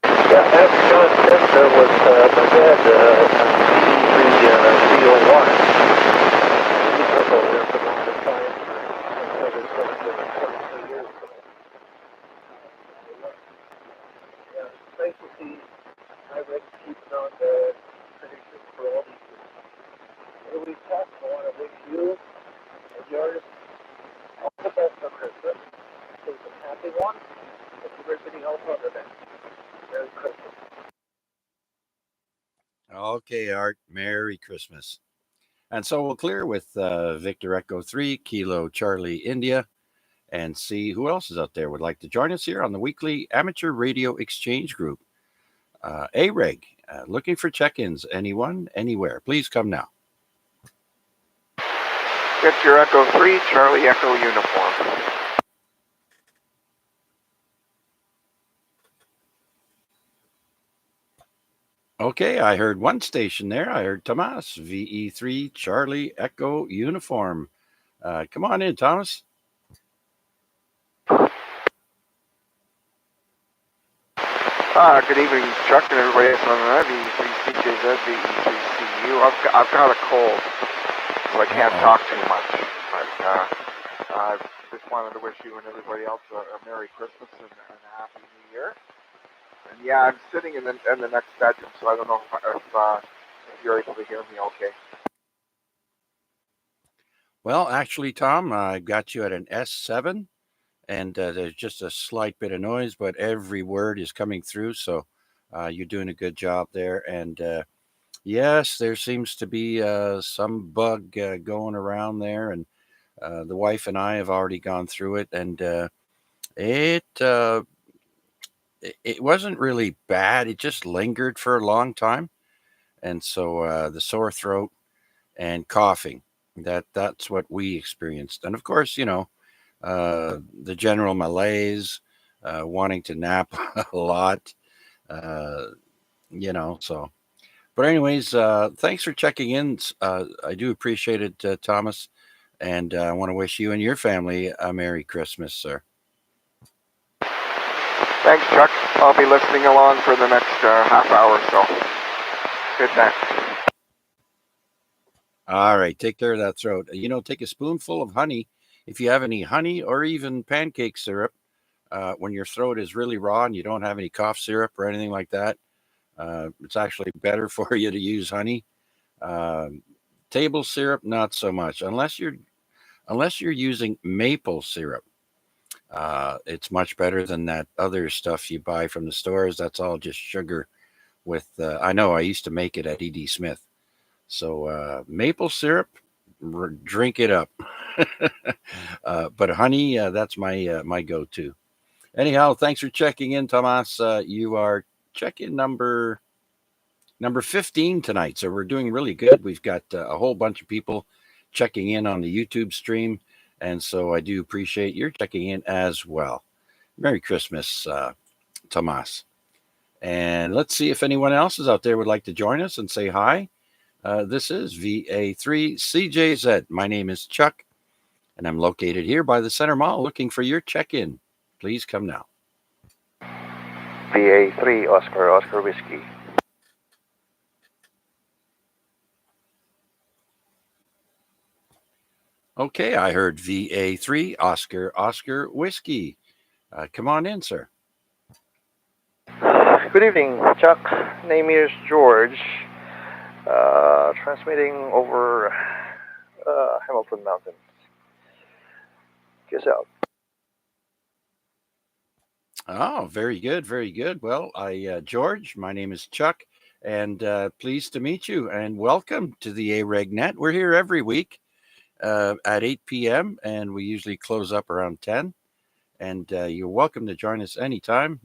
Yeah, after John Spencer was my dad, VE3 301. He took over there for the longest time. I started something 22 years ago. Yeah, it's nice to see AREG keeping on the tradition for all these years. Anyway, Chuck, I want to wish you and yours all the best for Christmas. Stay some happy one, and everybody else other than Merry Christmas. Okay, Art. Merry Christmas. And so we'll clear with Victor Echo 3 Kilo Charlie India and see who else is out there would like to join us here on the weekly Amateur Radio Exchange Group. AREG, looking for check-ins. Anyone, anywhere. Please come now. Victor Echo 3, Charlie Echo Uniform. Okay, I heard one station there. I heard Tomas, VE3 Charlie Echo Uniform. Come on in, Thomas. Good evening, Chuck, and everybody else on the VE3CJZ, VE3CU. I've got a cold, so I can't talk too much. But I just wanted to wish you and everybody else a Merry Christmas and a Happy New Year. And yeah, I'm sitting in the next bedroom, so I don't know if you're able to hear me okay. Well, actually, Tom, I've got you at an S7, and there's just a slight bit of noise, but every word is coming through. So you're doing a good job there. And yes, there seems to be some bug going around there, and the wife and I have already gone through it, and it it wasn't really bad. It just lingered for a long time, and so the sore throat and coughing. That's what we experienced, and of course, the general malaise, wanting to nap a lot, uh, So, but anyways, thanks for checking in. I do appreciate it, Thomas, and I want to wish you and your family a Merry Christmas, sir. Thanks, Chuck. I'll be listening along for the next half hour or so. Good night. All right, take care of that throat. Take a spoonful of honey. If you have any honey or even pancake syrup, when your throat is really raw and you don't have any cough syrup or anything like that, it's actually better for you to use honey. Um, Table syrup, not so much, unless you're using maple syrup. It's much better than that other stuff you buy from the stores. That's all just sugar. I know I used to make it at E.D. Smith. So maple syrup, drink it up. But honey, that's my go-to. Anyhow, thanks for checking in, Tomas. You are check-in number 15 tonight, so we're doing really good. We've got a whole bunch of people checking in on the YouTube stream, and so I do appreciate your checking in as well. Merry Christmas, Tomas. And let's see if anyone else is out there would like to join us and say hi. This is VA3CJZ. My name is Chuck, and I'm located here by the Center Mall looking for your check-in. Please come now. VA3 Oscar Whiskey. Okay, I heard VA3 Oscar Whiskey. Come on in, sir. Good evening, Chuck. Name is George. Transmitting over Hamilton Mountains. Kiss out. Oh, very good, very good. Well, George, my name is Chuck, and pleased to meet you, and welcome to the AREG Net. We're here every week at 8 p.m., and we usually close up around 10. And you're welcome to join us anytime.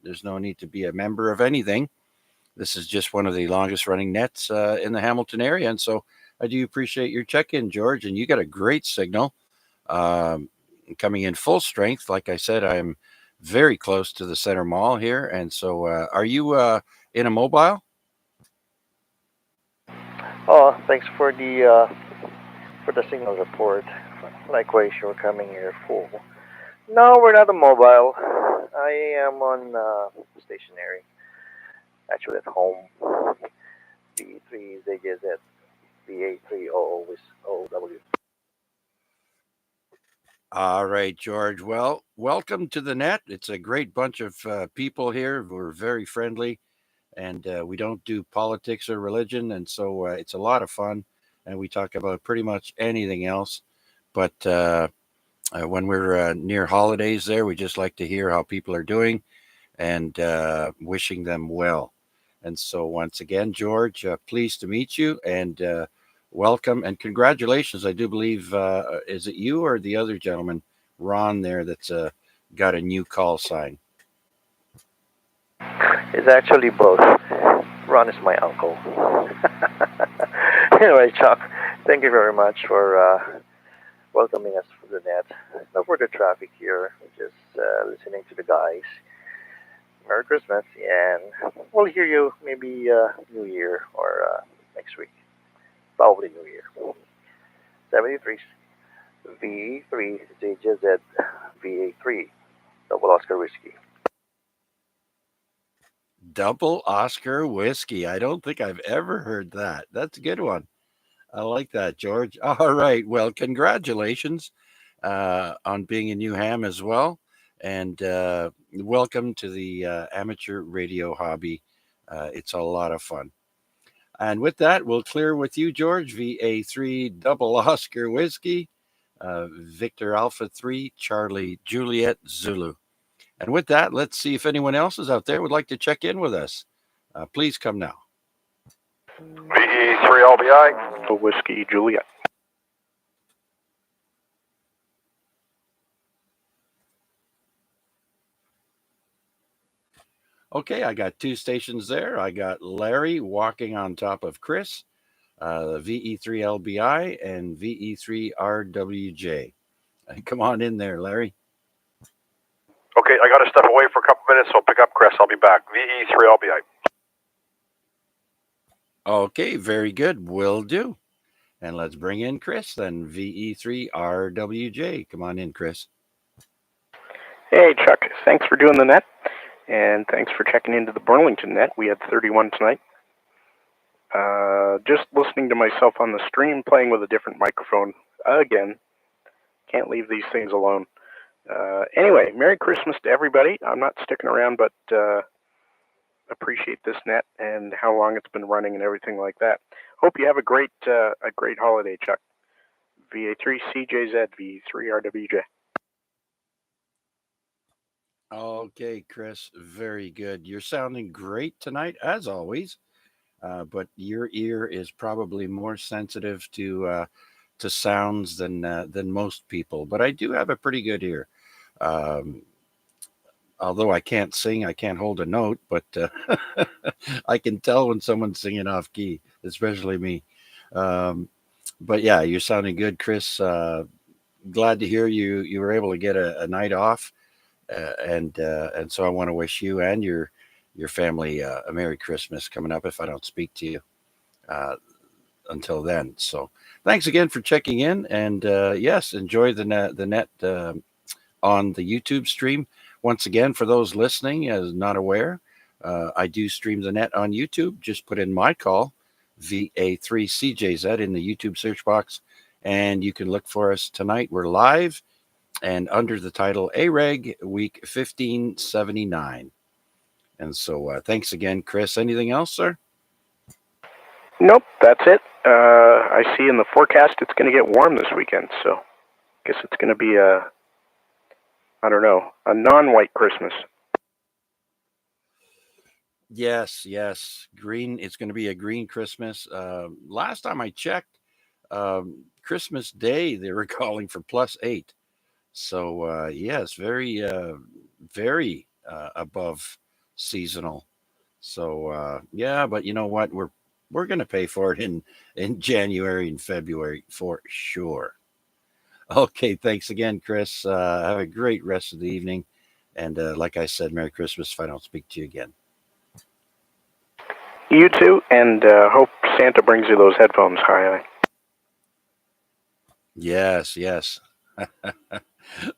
There's no need to be a member of anything. This is just one of the longest running nets in the Hamilton area. And so I do appreciate your check-in, George. And you got a great signal coming in full strength. Like I said, I'm very close to the Center Mall here. And so are you in a mobile? Oh, thanks for the signal report. Likewise, you're coming here full. No, we're not a mobile. I am on stationary. Actually, at home. VE3ZJZ. VA3OOW. All right, George. Well, welcome to the net. It's a great bunch of people here. We're very friendly, and we don't do politics or religion. And so it's a lot of fun. And we talk about pretty much anything else. But when we're near holidays there, we just like to hear how people are doing and wishing them well. And so once again, George, pleased to meet you and welcome and congratulations. I do believe, is it you or the other gentleman, Ron, there that's got a new call sign? It's actually both. Ron is my uncle. Anyway, Chuck, thank you very much for welcoming us for the net. No further traffic here. Just listening to the guys. Merry Christmas, and we'll hear you maybe New Year or next week. Probably New Year. 73. VE3 CJZ VA3 Double Oscar Whiskey. Double Oscar whiskey. I don't think I've ever heard that. That's a good one. I like that, George. All right. Well, congratulations on being a new ham as well. And welcome to the amateur radio hobby. It's a lot of fun. And with that, we'll clear with you, George. VA3 Double Oscar Whiskey, Victor Alpha 3, Charlie Juliet Zulu. And with that, let's see if anyone else is out there would like to check in with us. Please come now. VE3LBI, Whiskey Juliet. Okay, I got two stations there. I got Larry walking on top of Chris, VE3LBI and VE3RWJ. Come on in there, Larry. Okay, I got to step away for a couple minutes, so I'll pick up Chris. I'll be back. VE3LBI. Okay, very good. Will do. And let's bring in Chris then, VE3RWJ. Come on in, Chris. Hey, Chuck. Thanks for doing the net, and thanks for checking into the Burlington net. We had 31 tonight. Just listening to myself on the stream, playing with a different microphone. Again, can't leave these things alone. Anyway, Merry Christmas to everybody. I'm not sticking around, but appreciate this net and how long it's been running and everything like that. Hope you have a great holiday, Chuck. VA3 CJZ, V3 RWJ. Okay, Chris, very good. You're sounding great tonight, as always. But your ear is probably more sensitive to sounds than most people. But I do have a pretty good ear. Although I can't sing, I can't hold a note, but I can tell when someone's singing off key, especially me. But yeah, you're sounding good, Chris. Glad to hear you were able to get a night off, and so I want to wish you and your family a Merry Christmas coming up if I don't speak to you until then. So thanks again for checking in, and yes, enjoy the net on the YouTube stream. Once again, for those listening as not aware, I do stream the net on YouTube. Just put in my call, VA3CJZ, in the YouTube search box, and you can look for us tonight. We're live and under the title AREG Week 1579. And so thanks again, Chris. Anything else, sir? Nope, that's it. I see in the forecast it's going to get warm this weekend, so I guess it's going to be a non-white Christmas. Yes. Green. It's going to be a green Christmas. Last time I checked, Christmas Day, they were calling for +8. So, yes, very above seasonal. So, yeah, but you know what? We're going to pay for it in January and February for sure. Okay, thanks again, Chris. Have a great rest of the evening. And like I said, Merry Christmas if I don't speak to you again. You too, and hope Santa brings you those headphones. Hi. Yes.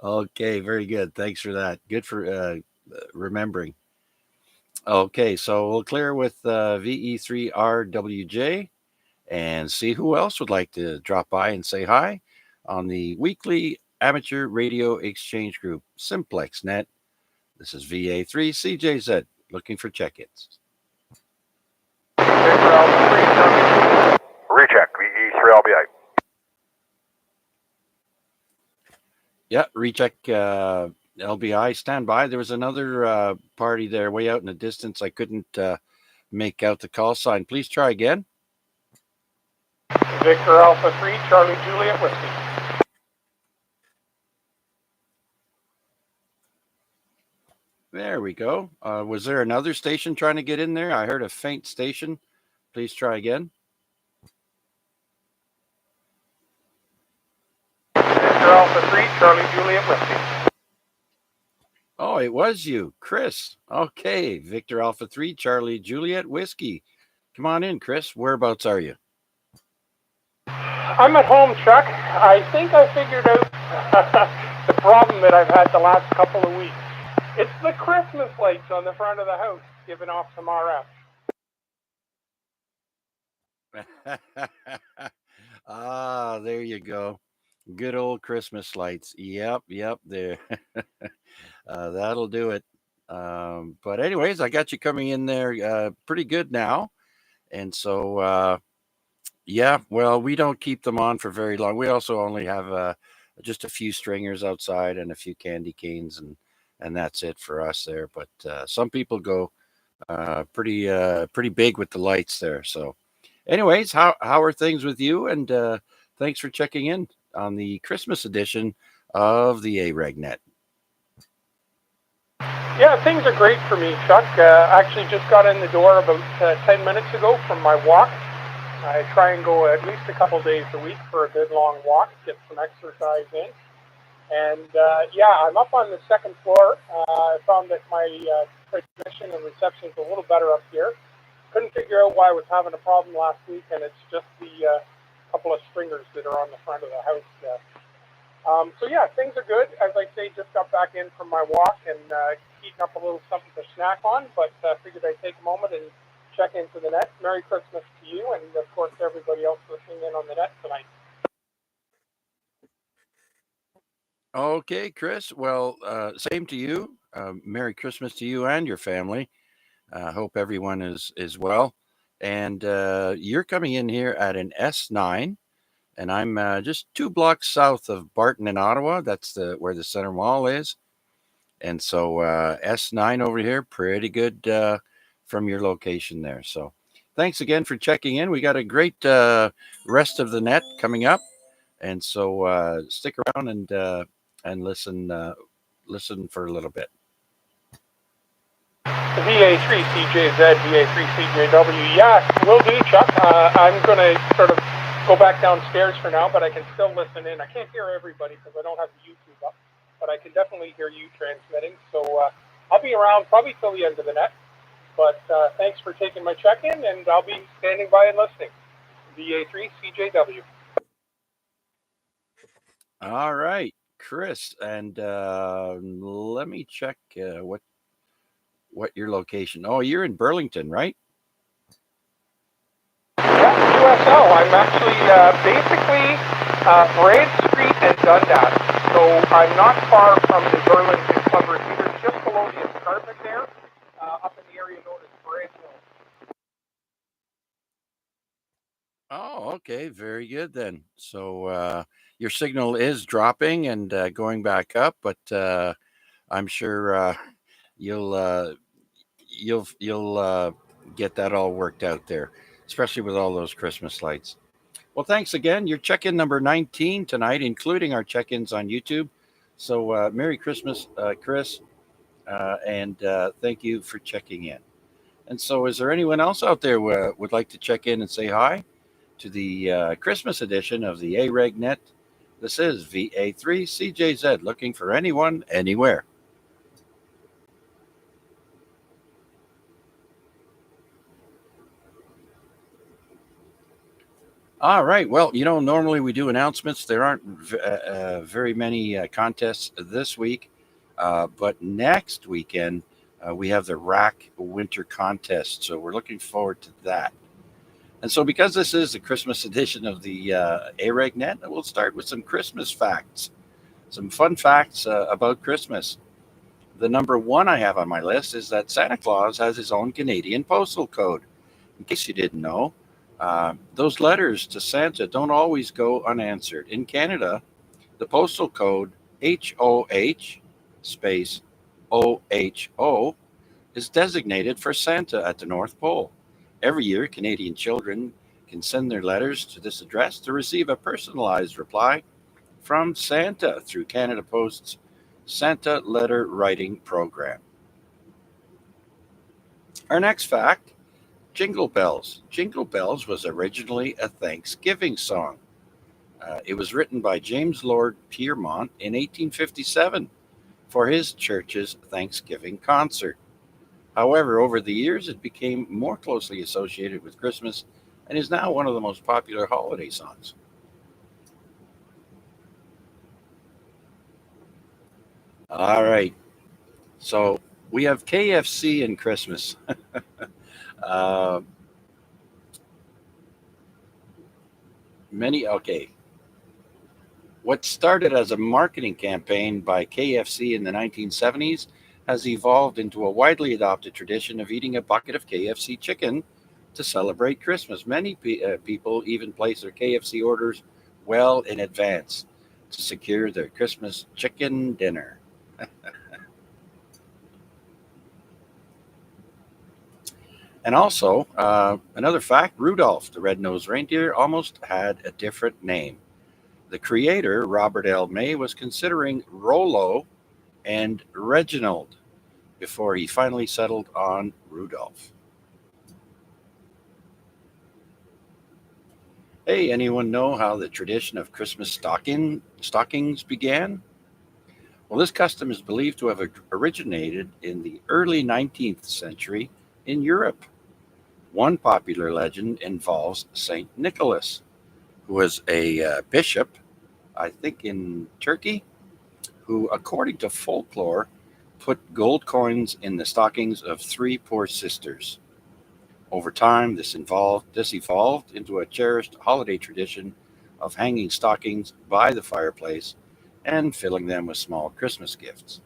Okay, very good. Thanks for that. Good for remembering. Okay, so we'll clear with VE3RWJ and see who else would like to drop by and say hi on the weekly amateur radio exchange group, Simplex Net. This is VA3CJZ, looking for check-ins. Recheck, VE3LBI. Yeah, recheck LBI, stand by. There was another party there way out in the distance. I couldn't make out the call sign. Please try again. Victor Alpha 3, Charlie Juliet Whiskey. There we go. Was there another station trying to get in there? I heard a faint station. Please try again. Victor Alpha 3, Charlie Juliet Whiskey. Oh, it was you, Chris. Okay, Victor Alpha 3, Charlie Juliet Whiskey. Come on in, Chris. Whereabouts are you? I'm at home, Chuck. I think I figured out the problem that I've had the last couple of weeks. It's the Christmas lights on the front of the house giving off some RF. There you go. Good old Christmas lights. Yep, there. That'll do it. But anyways, I got you coming in there pretty good now. And so, yeah, well, we don't keep them on for very long. We also only have just a few stringers outside and a few candy canes, and that's it for us there. But some people go pretty big with the lights there. So, anyways, how are things with you? And thanks for checking in on the Christmas edition of the AREG Net. Yeah, things are great for me, Chuck. Actually, just got in the door about 10 minutes ago from my walk. I try and go at least a couple days a week for a good long walk, get some exercise in. And yeah, I'm up on the second floor. I found that my transmission and reception is a little better up here. Couldn't figure out why I was having a problem last week, and it's just the couple of stringers that are on the front of the house. So yeah, things are good. As I say, just got back in from my walk and heating up a little something to snack on, but figured I'd take a moment and check into the net. Merry Christmas to you, and of course to everybody else listening in on the net tonight. Okay, Chris. Well, same to you. Merry Christmas to you and your family. Hope everyone is well. And you're coming in here at an S9, and I'm just 2 blocks south of Barton in Ottawa. That's where the Center Mall is. And so S9 over here, pretty good from your location there. So thanks again for checking in. We got a great rest of the net coming up, and so stick around and listen for a little bit. VA3CJZ, VA3CJW. Yeah, will do, Chuck. I'm going to sort of go back downstairs for now, but I can still listen in. I can't hear everybody because I don't have the YouTube up, but I can definitely hear you transmitting. So I'll be around probably till the end of the net. But thanks for taking my check-in, and I'll be standing by and listening. VA3CJW. All right, Chris, and let me check what your location. Oh, you're in Burlington, right? Yeah, USL. I'm actually basically Brand Street and Dundas. So I'm not far from the Burlington Club Receivers, just below the escarpment there, up in the area known as Brand Hill. Oh, okay, very good then. So your signal is dropping and going back up, but I'm sure you'll you'll get that all worked out there, especially with all those Christmas lights. Well, thanks again. Your check-in number 19 tonight, including our check-ins on YouTube. So Merry Christmas, Chris, and thank you for checking in. And so, is there anyone else out there who would like to check in and say hi to the Christmas edition of the AREG Net? This is VA3CJZ, looking for anyone, anywhere. All right. Well, normally we do announcements. There aren't very many contests this week, but next weekend we have the RAC Winter Contest. So we're looking forward to that. And so, because this is the Christmas edition of the AREG Net, we'll start with some Christmas facts, some fun facts about Christmas. The number one I have on my list is that Santa Claus has his own Canadian postal code. In case you didn't know, those letters to Santa don't always go unanswered. In Canada, the postal code HOH space OHO is designated for Santa at the North Pole. Every year, Canadian children can send their letters to this address to receive a personalized reply from Santa through Canada Post's Santa Letter Writing Program. Our next fact, Jingle Bells. Jingle Bells was originally a Thanksgiving song. It was written by James Lord Piermont in 1857 for his church's Thanksgiving concert. However, over the years, it became more closely associated with Christmas and is now one of the most popular holiday songs. All right, so we have KFC and Christmas. uh, okay. What started as a marketing campaign by KFC in the 1970s has evolved into a widely adopted tradition of eating a bucket of KFC chicken to celebrate Christmas. Many people even place their KFC orders well in advance to secure their Christmas chicken dinner. And also, another fact, Rudolph the red-nosed reindeer almost had a different name. The creator, Robert L. May, was considering Rollo and Reginald before he finally settled on Rudolph. Hey, anyone know how the tradition of Christmas stockings began? Well, this custom is believed to have originated in the early 19th century in Europe. One popular legend involves Saint Nicholas, who was a bishop, I think in Turkey, who, according to folklore, put gold coins in the stockings of three poor sisters. Over time, this evolved into a cherished holiday tradition of hanging stockings by the fireplace and filling them with small Christmas gifts.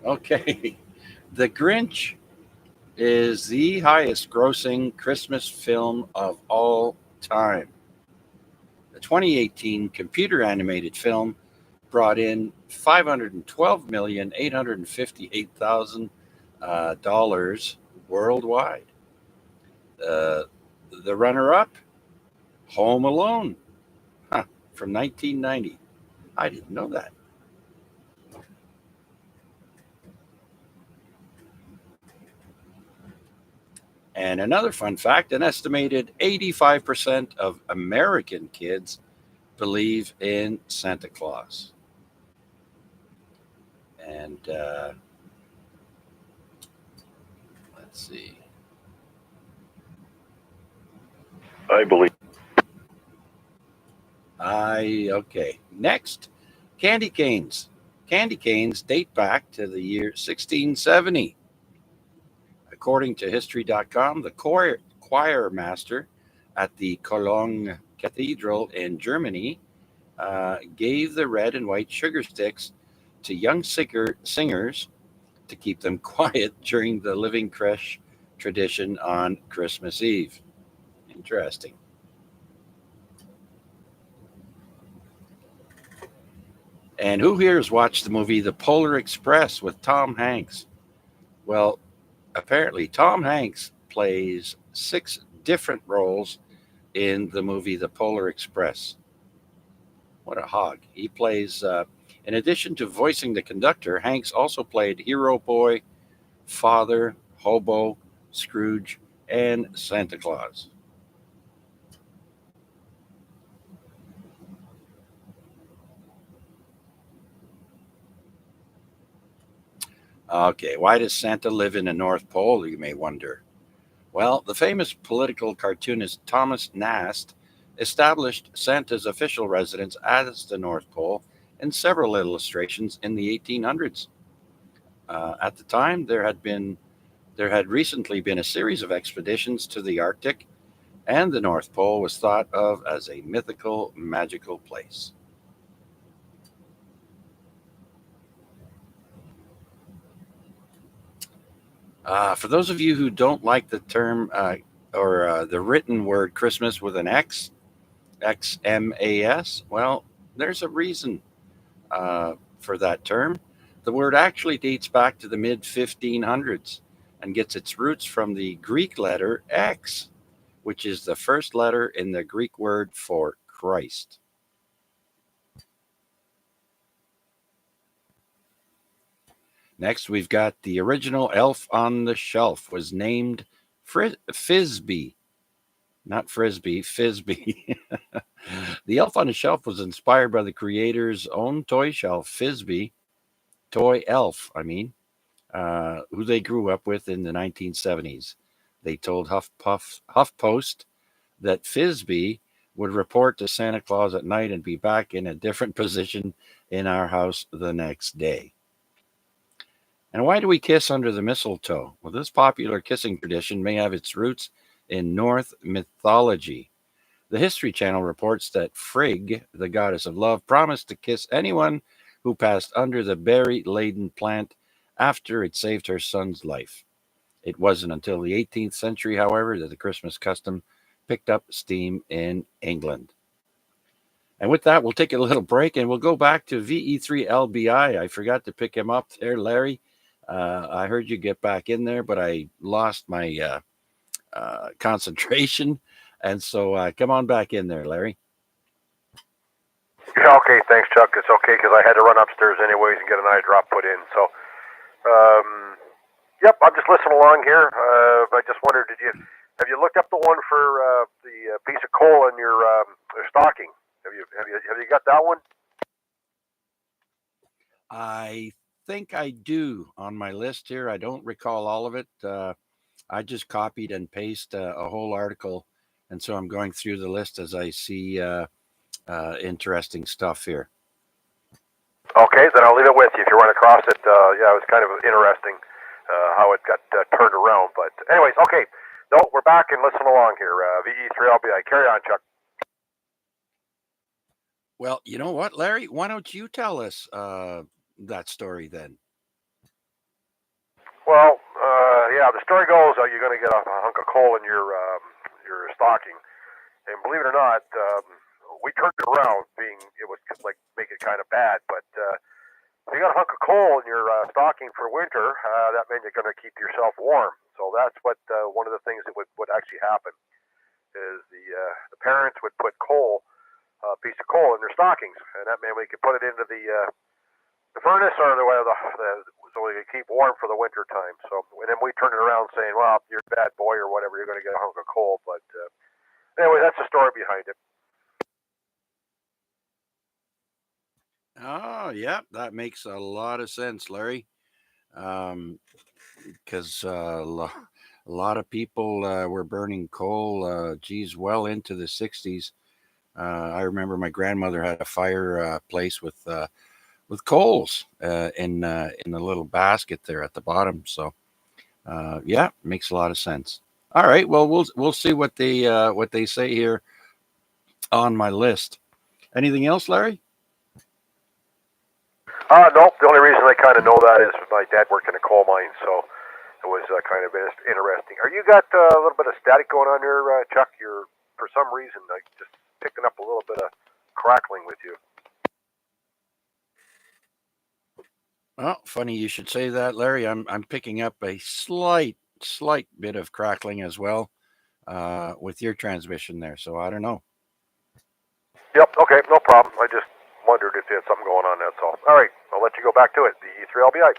Okay, The Grinch is the highest grossing Christmas film of all time. The 2018 computer animated film brought in $512,858,000 worldwide. Uh, the runner up, Home Alone, from 1990. I didn't know that. And another fun fact, an estimated 85% of American kids believe in Santa Claus. And let's see. I believe. Okay. Next, candy canes. Candy canes date back to the year 1670. According to History.com, the choir master at the Cologne Cathedral in Germany gave the red and white sugar sticks to young singers to keep them quiet during the living creche tradition on Christmas Eve. Interesting. And who here has watched the movie The Polar Express with Tom Hanks? Well, apparently Tom Hanks plays 6 different roles in the movie The Polar Express. What a hog. He plays, in addition to voicing the conductor, Hanks also played Hero Boy, Father, Hobo, Scrooge, and Santa Claus. Okay, why does Santa live in the North Pole, you may wonder? Well, the famous political cartoonist Thomas Nast established Santa's official residence as the North Pole in several illustrations in the 1800s. At the time, there had recently been a series of expeditions to the Arctic, and the North Pole was thought of as a mythical, magical place. For those of you who don't like the term or the written word Christmas with an X, XMAS, well, there's a reason for that term. The word actually dates back to the mid 1500s and gets its roots from the Greek letter X, which is the first letter in the Greek word for Christ. Next, we've got the original Elf on the Shelf was named Frisbee, not Frisbee, Frisbee. The Elf on the Shelf was inspired by the creator's own toy shelf, Frisbee, toy elf, I mean. who they grew up with in the 1970s. They told HuffPost that Fizby would report to Santa Claus at night and be back in a different position in our house the next day. And why do we kiss under the mistletoe? Well, this popular kissing tradition may have its roots in Norse mythology. The History Channel reports that Frigg, the goddess of love, promised to kiss anyone who passed under the berry-laden plant after it saved her son's life. It wasn't until the 18th century, however, that the Christmas custom picked up steam in England. And with that, we'll take a little break and we'll go back to VE3LBI. I forgot to pick him up there, Larry. I heard you get back in there, but I lost my concentration. And so come on back in there, Larry. Yeah, okay, thanks, Chuck. It's okay because I had to run upstairs anyways and get an eye drop put in. So, yep, I'm just listening along here. I just wondered, have you looked up the one for the piece of coal in your stocking? Have you got that one? I think I do on my list here. I don't recall all of it. I just copied and pasted a whole article, and so I'm going through the list as I see interesting stuff here. Okay, then I'll leave it with you. If you run across it, yeah, it was kind of interesting how it got turned around. But anyways, okay. No, we're back and listen along here. VE3LBI. Carry on, Chuck. Well, you know what, Larry? Why don't you tell us that story then? Well, yeah, the story goes you're going to get a hunk of coal in your stocking, and believe it or not, we turned it around. It was like make it kind of bad, but if you got a hunk of coal in your stocking for winter, that meant you're going to keep yourself warm. So that's what one of the things that would actually happen is the parents would put a piece of coal in their stockings, and that meant we could put it into the furnace or so we could keep warm for the winter time. So and then we turned it around saying, well, you're a bad boy or whatever, you're going to get a hunk of coal. But anyway, that's the story behind it. Oh, yeah, that makes a lot of sense, Larry. Because a lot of people were burning coal, geez, well into the 60s. I remember my grandmother had a fireplace with coals in the little basket there at the bottom. So, yeah, makes a lot of sense. All right, well, we'll see what they say here on my list. Anything else, Larry? Nope. The only reason I kind of know that is my dad worked in a coal mine, so it was kind of interesting. You got a little bit of static going on here, Chuck? You're for some reason like just picking up a little bit of crackling with you. Oh, funny you should say that, Larry. I'm picking up a slight bit of crackling as well with your transmission there. So I don't know. Yep. Okay. No problem. I just wondered if you had something going on. That's all. All right. I'll let you go back to it. The E3LBI.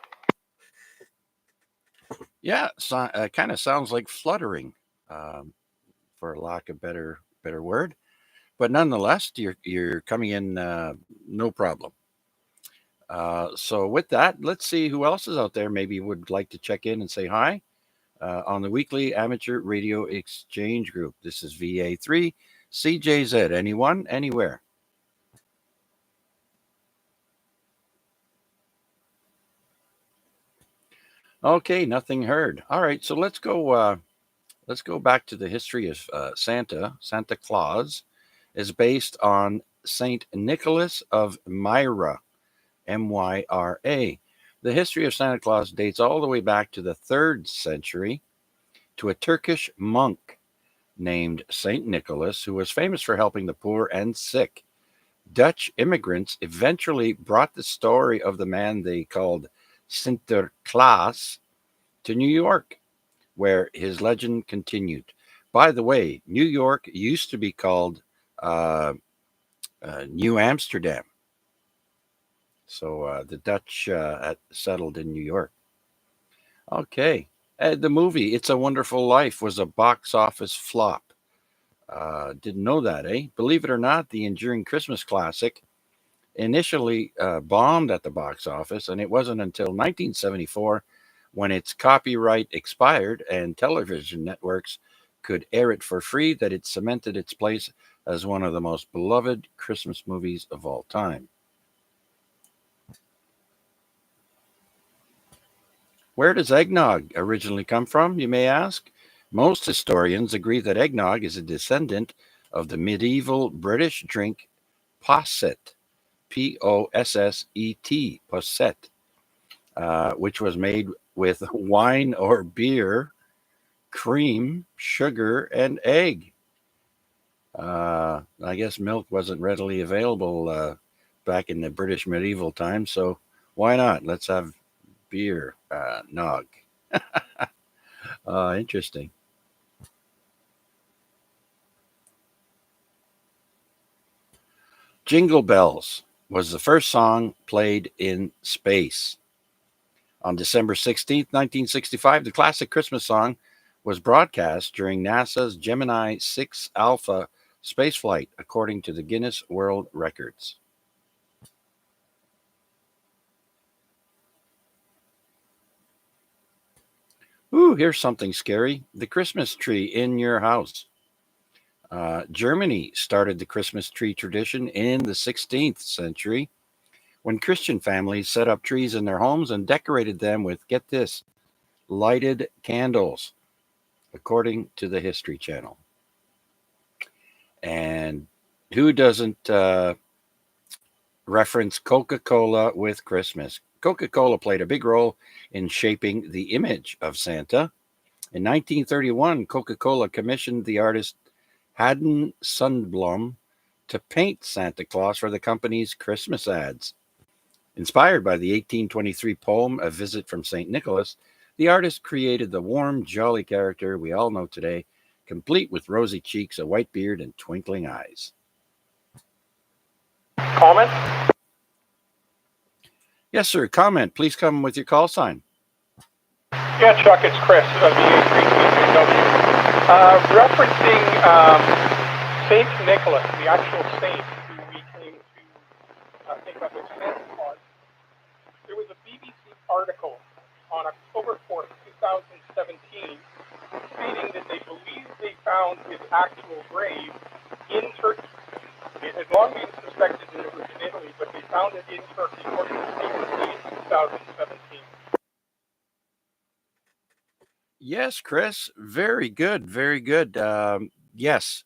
Yeah, so, kind of sounds like fluttering, for lack of better word. But nonetheless, you're coming in no problem. So with that, let's see who else is out there. Maybe would like to check in and say hi on the weekly amateur radio exchange group. This is VA3 CJZ. Anyone, anywhere. Okay, nothing heard. All right, so let's go back to the history of Santa. Santa Claus is based on Saint Nicholas of Myra, Myra. The history of Santa Claus dates all the way back to the 3rd century to a Turkish monk named Saint Nicholas, who was famous for helping the poor and sick. Dutch immigrants eventually brought the story of the man they called Sinterklaas to New York, where his legend continued. By the way, New York used to be called New Amsterdam. So the Dutch settled in New York. Okay. The movie It's a Wonderful Life was a box office flop. Didn't know that, eh? Believe it or not, the enduring Christmas classic initially bombed at the box office, and it wasn't until 1974 when its copyright expired and television networks could air it for free, that it cemented its place as one of the most beloved Christmas movies of all time. Where does eggnog originally come from, you may ask? Most historians agree that eggnog is a descendant of the medieval British drink posset, Posset, posset, which was made with wine or beer, cream, sugar, and egg. I guess milk wasn't readily available back in the British medieval times, so why not? Let's have beer nog. Interesting. Jingle Bells was the first song played in space. On December 16th, 1965, the classic Christmas song was broadcast during NASA's Gemini 6 Alpha spaceflight, according to the Guinness World Records. Ooh, here's something scary. The Christmas tree in your house. Germany started the Christmas tree tradition in the 16th century when Christian families set up trees in their homes and decorated them with, get this, lighted candles, according to the History Channel. And who doesn't reference Coca-Cola with Christmas? Coca-Cola played a big role in shaping the image of Santa. In 1931, Coca-Cola commissioned the artist Haddon Sundblom to paint Santa Claus for the company's Christmas ads. Inspired by the 1823 poem, A Visit from St. Nicholas, the artist created the warm, jolly character we all know today, complete with rosy cheeks, a white beard, and twinkling eyes. Comment? Yes, sir. Comment. Please come with your call sign. Yeah, Chuck, it's Chris of VA3TJW. Referencing Saint Nicholas, the actual saint who we came to think of as Santa Claus, there was a BBC article on October 4th, 2017, stating that they believe they found his actual grave in Turkey. It had long been suspected that it was in Italy, but they found it in Turkey, according to BBC in 2017. Yes, Chris. Very good. Very good. Yes,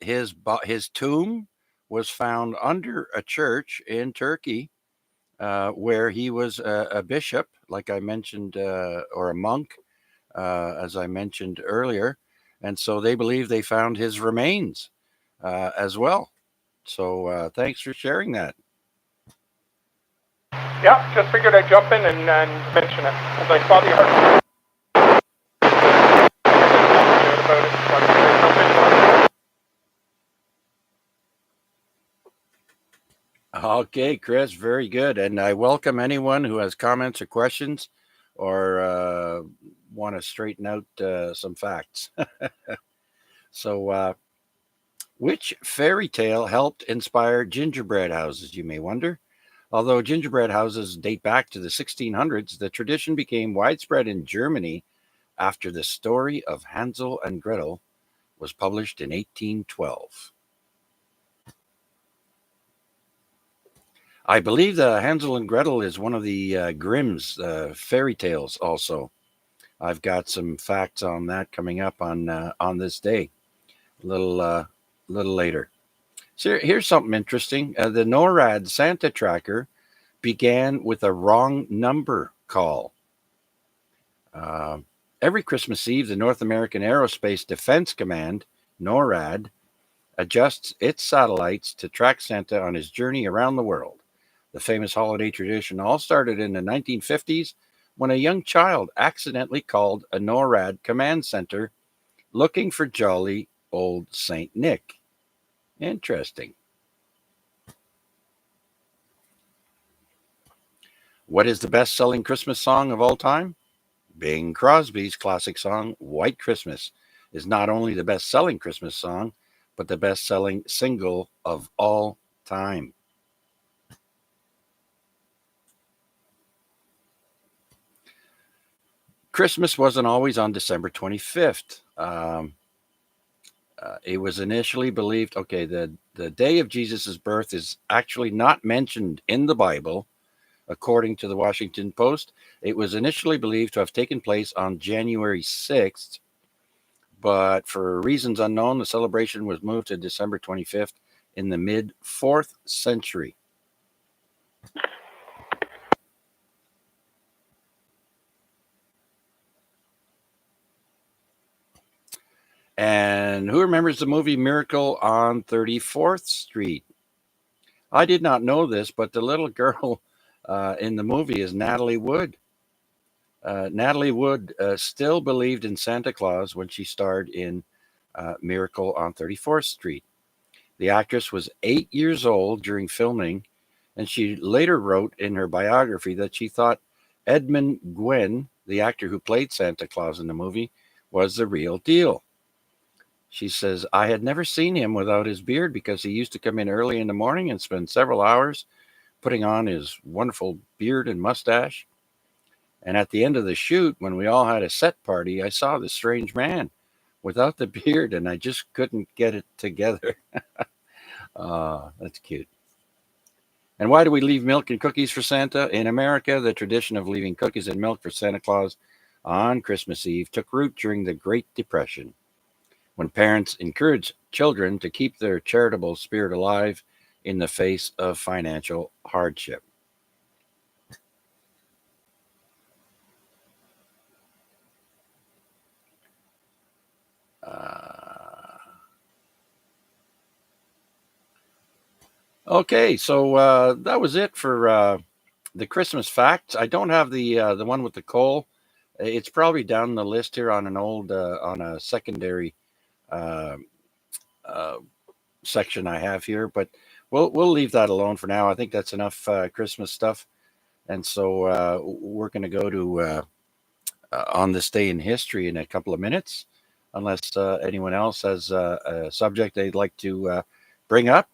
his tomb was found under a church in Turkey, where he was a bishop, like I mentioned, or a monk, as I mentioned earlier, and so they believe they found his remains as well. So thanks for sharing that. Yeah, just figured I'd jump in and mention it, as I saw the article. Okay, Chris, very good. And I welcome anyone who has comments or questions or want to straighten out some facts. So, which fairy tale helped inspire gingerbread houses, you may wonder? Although gingerbread houses date back to the 1600s, the tradition became widespread in Germany after the story of Hansel and Gretel was published in 1812. I believe the Hansel and Gretel is one of the Grimm's fairy tales also. I've got some facts on that coming up on this day, a little later. So here's something interesting. The NORAD Santa tracker began with a wrong number call. Every Christmas Eve, the North American Aerospace Defense Command, NORAD, adjusts its satellites to track Santa on his journey around the world. The famous holiday tradition all started in the 1950s when a young child accidentally called a NORAD command center looking for jolly old Saint Nick. Interesting. What is the best-selling Christmas song of all time? Bing Crosby's classic song, White Christmas, is not only the best-selling Christmas song, but the best-selling single of all time. Christmas wasn't always on December 25th. It was initially believed, okay, the day of Jesus' birth is actually not mentioned in the Bible, according to the Washington Post. It was initially believed to have taken place on January 6th, but for reasons unknown, the celebration was moved to December 25th in the mid 4th century. And who remembers the movie Miracle on 34th Street? I did not know this, but the little girl in the movie is Natalie Wood. Natalie Wood still believed in Santa Claus when she starred in Miracle on 34th Street. The actress was 8 years old during filming, and she later wrote in her biography that she thought Edmund Gwenn, the actor who played Santa Claus in the movie, was the real deal. She says, I had never seen him without his beard because he used to come in early in the morning and spend several hours putting on his wonderful beard and mustache. And at the end of the shoot, when we all had a set party, I saw this strange man without the beard and I just couldn't get it together. That's cute. And why do we leave milk and cookies for Santa? In America, the tradition of leaving cookies and milk for Santa Claus on Christmas Eve took root during the Great Depression, when parents encouraged children to keep their charitable spirit alive in the face of financial hardship. Okay, so that was it for the Christmas facts. I don't have the one with the coal. It's probably down the list here on an old on a secondary uh, uh, section I have here, but we'll leave that alone for now. I think that's enough Christmas stuff, and so we're going to go to on this day in history in a couple of minutes, unless anyone else has a subject they'd like to bring up.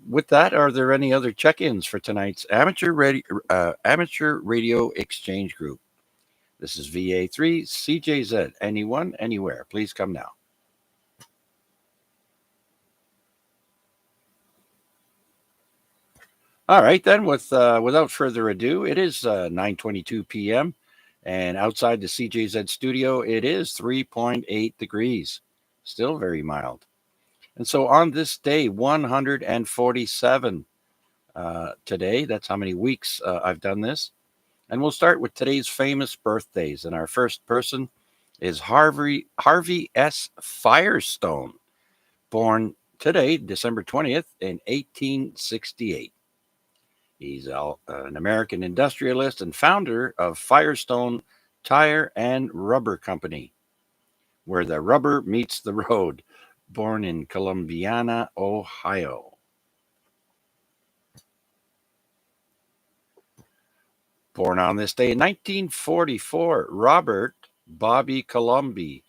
With that, are there any other check-ins for tonight's amateur radio exchange group? This is VA3 CJZ. Anyone, anywhere, please come now. All right, then, without further ado, it is 9:22 p.m. and outside the CJZ studio, it is 3.8 degrees, still very mild. And so on this day, 147 today, that's how many weeks I've done this. And we'll start with today's famous birthdays. And our first person is Harvey S. Firestone, born today, December 20th, in 1868. He's an American industrialist and founder of Firestone Tire and Rubber Company, where the rubber meets the road, born in Columbiana, Ohio. Born on this day in 1944, Robert Bobby Colomby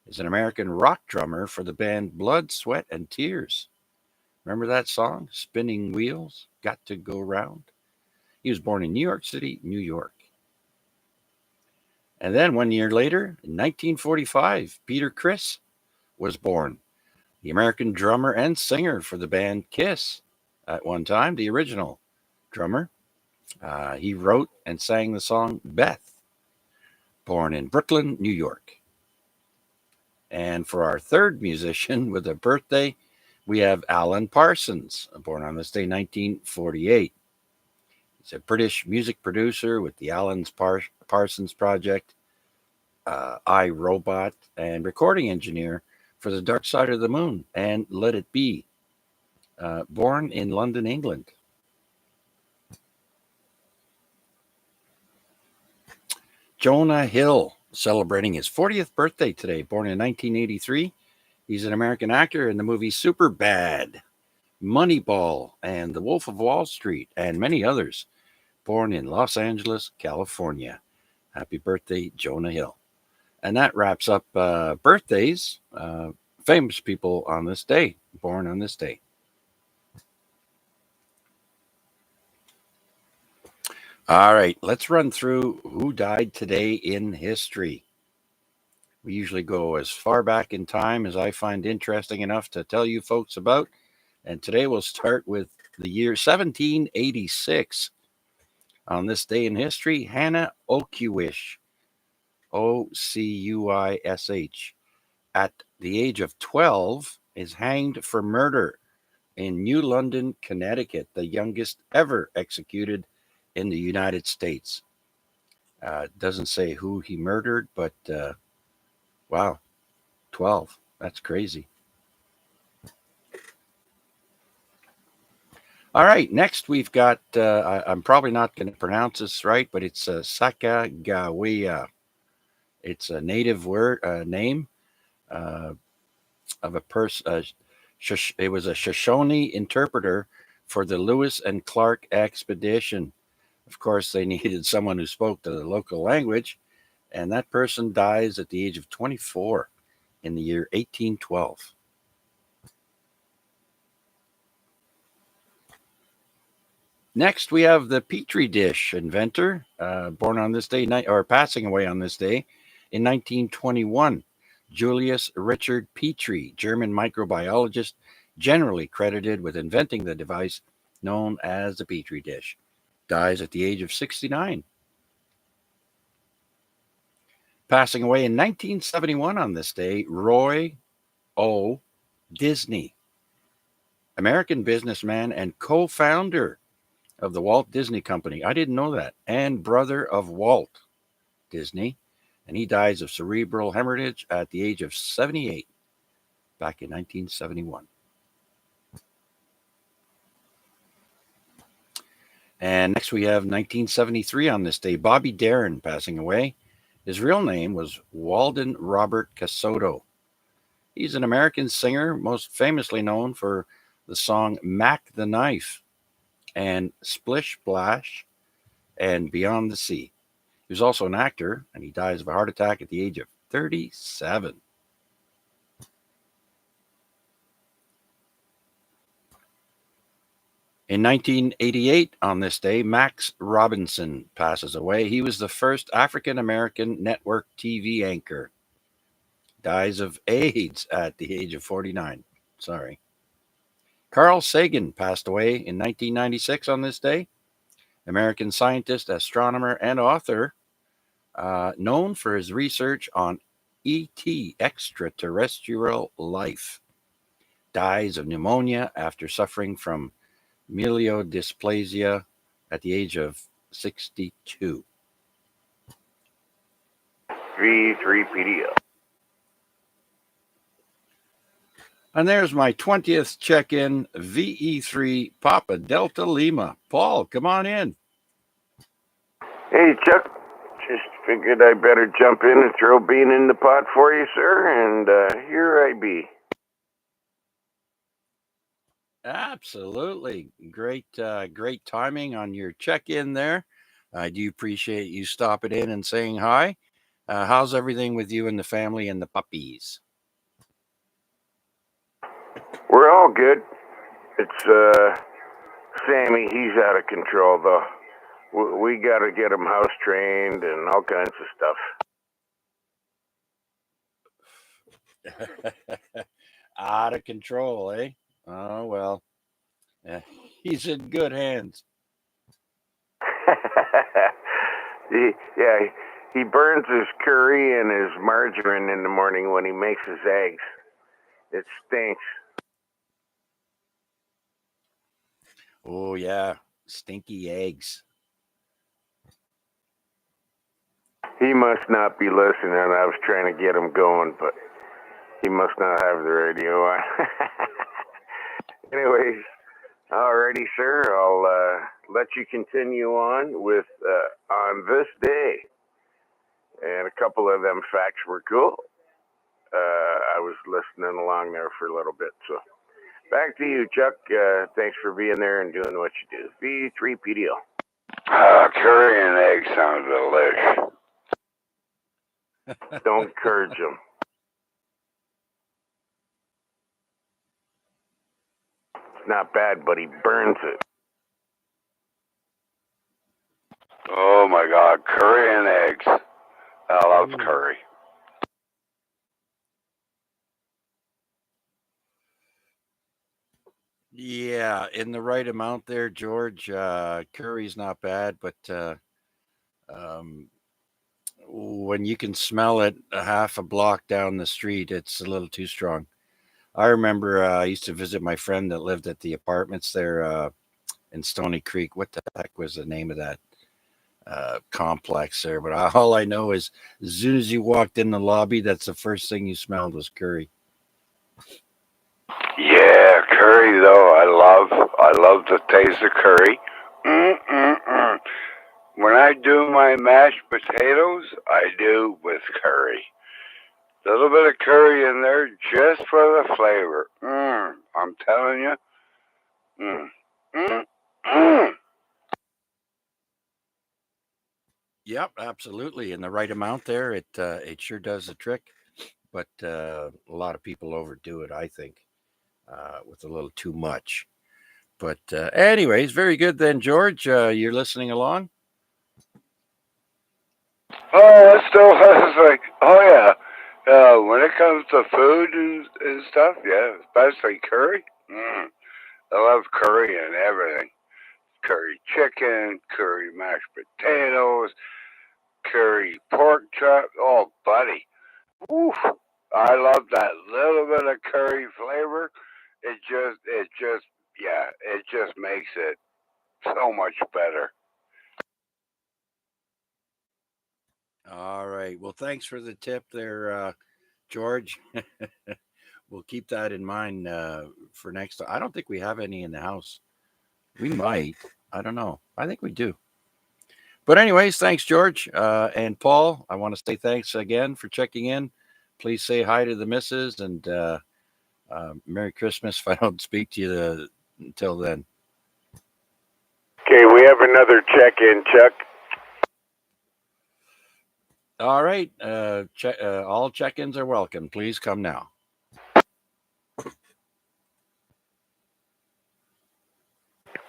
is an American rock drummer for the band Blood, Sweat, and Tears. Remember that song, Spinning Wheels, Got to Go Round? He was born in New York City, New York. And then 1 year later, in 1945, Peter Criss was born, the American drummer and singer for the band Kiss. At one time, the original drummer. He wrote and sang the song Beth, born in Brooklyn, New York. And for our third musician with a birthday, we have Alan Parsons, born on this day, 1948. He's a British music producer with the Alan Parsons Project, iRobot, and recording engineer for The Dark Side of the Moon and Let It Be, born in London, England. Jonah Hill, celebrating his 40th birthday today, born in 1983. He's an American actor in the movies Superbad, Moneyball, and The Wolf of Wall Street, and many others, born in Los Angeles, California. Happy birthday, Jonah Hill. And that wraps up birthdays, famous people on this day, born on this day. All right, let's run through who died today in history. We usually go as far back in time as I find interesting enough to tell you folks about. And today we'll start with the year 1786. On this day in history, Hannah Ocuish, Ocuish, at the age of 12, is hanged for murder in New London, Connecticut, the youngest ever executed in the United States. Doesn't say who he murdered, but wow, 12. That's crazy. All right, next we've got, I'm probably not going to pronounce this right, but it's Sacagawea. It's a native word name of a person. It was a Shoshone interpreter for the Lewis and Clark expedition. Of course, they needed someone who spoke the local language, and that person dies at the age of 24 in the year 1812. Next, we have the Petri dish inventor, born on this day, or passing away on this day in 1921. Julius Richard Petri, German microbiologist, generally credited with inventing the device known as the Petri dish, dies at the age of 69. Passing away in 1971 on this day, Roy O. Disney, American businessman and co-founder of the Walt Disney Company. I didn't know that. And brother of Walt Disney. And he dies of cerebral hemorrhage at the age of 78 back in 1971. And next we have 1973 on this day, Bobby Darin passing away. His real name was Walden Robert Casoto. He's an American singer, most famously known for the song Mac the Knife and Splish Splash and Beyond the Sea. He was also an actor, and he dies of a heart attack at the age of 37. In 1988, on this day, Max Robinson passes away. He was the first African American network TV anchor. Dies of AIDS at the age of 49. Sorry. Carl Sagan passed away in 1996 on this day. American scientist, astronomer, and author, known for his research on ET, extraterrestrial life. Dies of pneumonia after suffering from myelodysplasia at the age of 62. V3PDO. And there's my 20th check-in, VE3 Papa Delta Lima. Paul, come on in. Hey, Chuck. Just figured I better jump in and throw bean in the pot for you, sir, and here I be. Absolutely. Great timing on your check-in there. I do appreciate you stopping in and saying hi. How's everything with you and the family and the puppies? We're all good. It's, Sammy, he's out of control, though. We gotta get him house trained and all kinds of stuff. Out of control, eh? Oh, well. He's in good hands. He burns his curry and his margarine in the morning when he makes his eggs. It stinks. Oh, yeah. Stinky eggs. He must not be listening. I was trying to get him going, but he must not have the radio on. Anyways, alrighty, sir. I'll let you continue on with on this day. And a couple of them facts were cool. I was listening along there for a little bit. So back to you, Chuck. Thanks for being there and doing what you do. V3PDO. Curry and egg sounds delicious. Don't encourage him. It's not bad, but he burns it. my God, curry and eggs. I love curry. Yeah, in the right amount there, George. Curry's not bad, but um, when you can smell it a half a block down the street, it's a little too strong. I remember I used to visit my friend that lived at the apartments there in Stony Creek. What the heck was the name of that complex there? But all I know is as soon as you walked in the lobby, that's the first thing you smelled was curry. Yeah, curry though. I love the taste of curry. Mm-mm-mm. When I do my mashed potatoes, I do with curry. A little bit of curry in there just for the flavor. I'm telling you. Mm. Mm. Mm. Yep, absolutely. In the right amount there, it sure does the trick. But a lot of people overdo it, I think, with a little too much. But anyways, very good then, George. You're listening along. Oh, I still has like, oh yeah. When it comes to food and stuff, yeah, especially curry. I love curry and everything. Curry chicken, curry mashed potatoes, curry pork chop. Oh, buddy. Oof. I love that little bit of curry flavor. It just makes it so much better. All right. Well, thanks for the tip there, George. We'll keep that in mind for next time. I don't think we have any in the house. We might. I don't know. I think we do. But anyways, thanks, George. And Paul, I want to say thanks again for checking in. Please say hi to the missus and Merry Christmas if I don't speak to you until then. Okay, we have another check-in, Chuck. All right. All check-ins are welcome. Please come now.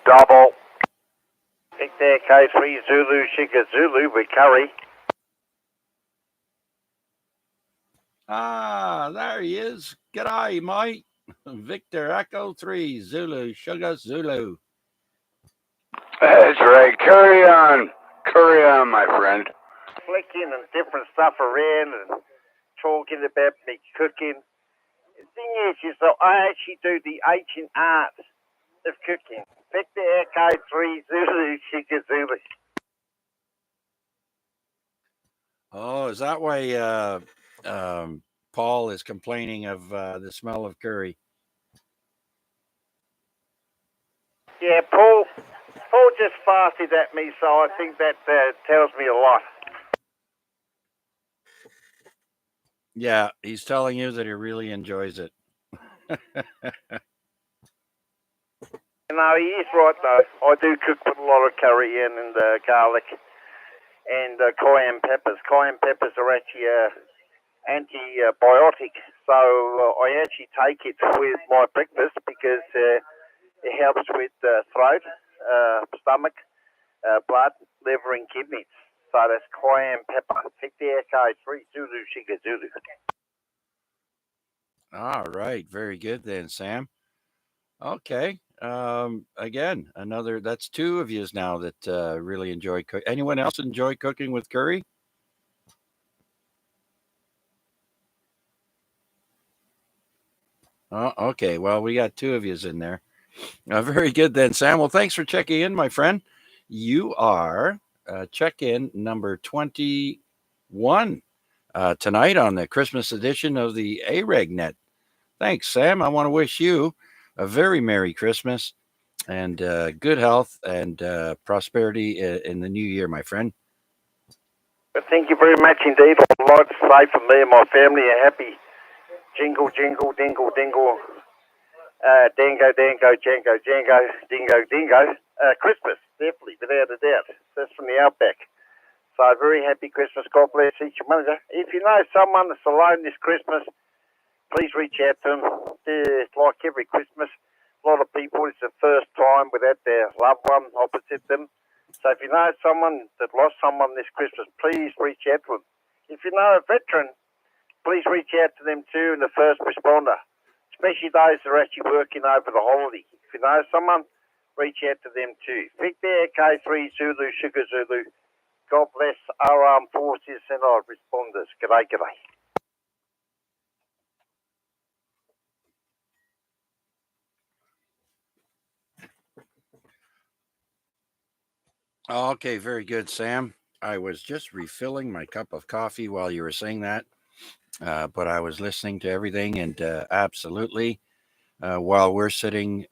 Double. Victor K3 Zulu Sugar Zulu with curry. Ah, there he is. G'day, mate. Victor Echo 3 Zulu Sugar Zulu. That's right. Carry on, my friend. Flicking and different stuff around and talking about me cooking. The thing is that I actually do the ancient art of cooking. Victor Echo 3 Zulu Sugar Zulu. Oh, is that why Paul is complaining of the smell of curry? Yeah, Paul just farted at me, so I think that tells me a lot. Yeah, he's telling you that he really enjoys it. No, he is right though. I do cook with a lot of curry in and garlic and cayenne peppers. Cayenne peppers are actually antibiotic, so I actually take it with my breakfast because it helps with throat, stomach, blood, liver, and kidneys. So that's cayenne pepper. Pick the AK3 Zulu Sugar Zulu. All right, very good then, Sam. Okay. Again, that's two of yous now that really enjoy cook. Anyone else enjoy cooking with curry? Oh, okay. Well, we got two of yous in there. Very good then, Sam. Well, thanks for checking in, my friend. You are check-in number 21 tonight on the Christmas edition of the AREG Net. Thanks, Sam. I want to wish you a very Merry Christmas and good health and prosperity in the new year, my friend. But thank you very much indeed. I'd like to say for me and my family a happy jingle, jingle, dingle, dingle, dango, dango, jango, jango, dingo, dingo. Christmas, definitely, without a doubt. That's from the outback. So very happy Christmas. God bless each one of you. If you know someone that's alone this Christmas, please reach out to them. It's like every Christmas. A lot of people, it's the first time without their loved one opposite them. So if you know someone that lost someone this Christmas, please reach out to them. If you know a veteran, please reach out to them too, and the first responder, especially those that are actually working over the holiday. If you know someone, reach out to them too. Victor K3 Zulu Sugar Zulu. God bless our armed forces and our responders. G'day, g'day. Okay, very good, Sam. I was just refilling my cup of coffee while you were saying that, but I was listening to everything, and absolutely, while we're sitting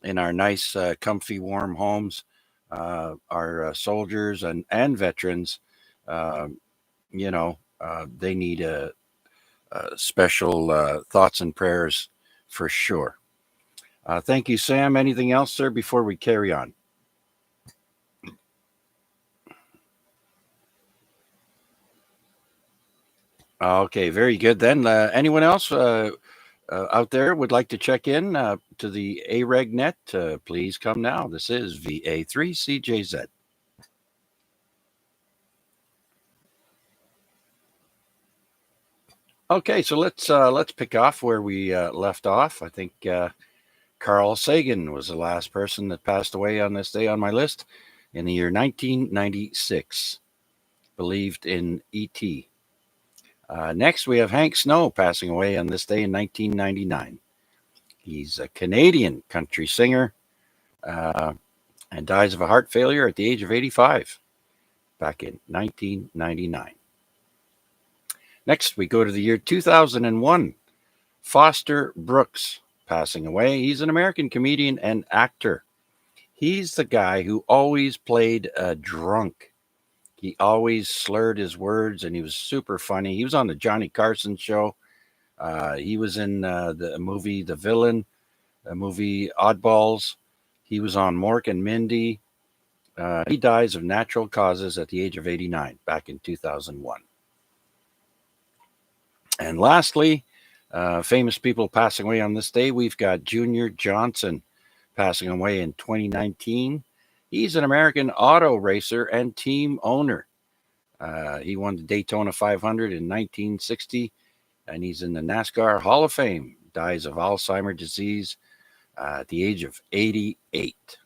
in our nice, comfy, warm homes, our soldiers and veterans, uh, they need special thoughts and prayers for sure. Thank you, Sam. Anything else, sir, before we carry on? Okay, very good. Then, anyone else out there would like to check in to the AREG net? Please come now. This is VA3CJZ. Okay, so let's pick off where we left off. I think Carl Sagan was the last person that passed away on this day on my list in the year 1996. Believed in ET. Next, we have Hank Snow passing away on this day in 1999. He's a Canadian country singer and dies of a heart failure at the age of 85 back in 1999. Next, we go to the year 2001. Foster Brooks passing away. He's an American comedian and actor. He's the guy who always played drunk. He always slurred his words, and he was super funny. He was on the Johnny Carson show. He was in the movie The Villain, the movie Oddballs. He was on Mork and Mindy. He dies of natural causes at the age of 89 back in 2001. And lastly, famous people passing away on this day. We've got Junior Johnson passing away in 2019. He's an American auto racer and team owner. He won the Daytona 500 in 1960, and he's in the NASCAR Hall of Fame. Dies of Alzheimer's disease at the age of 88.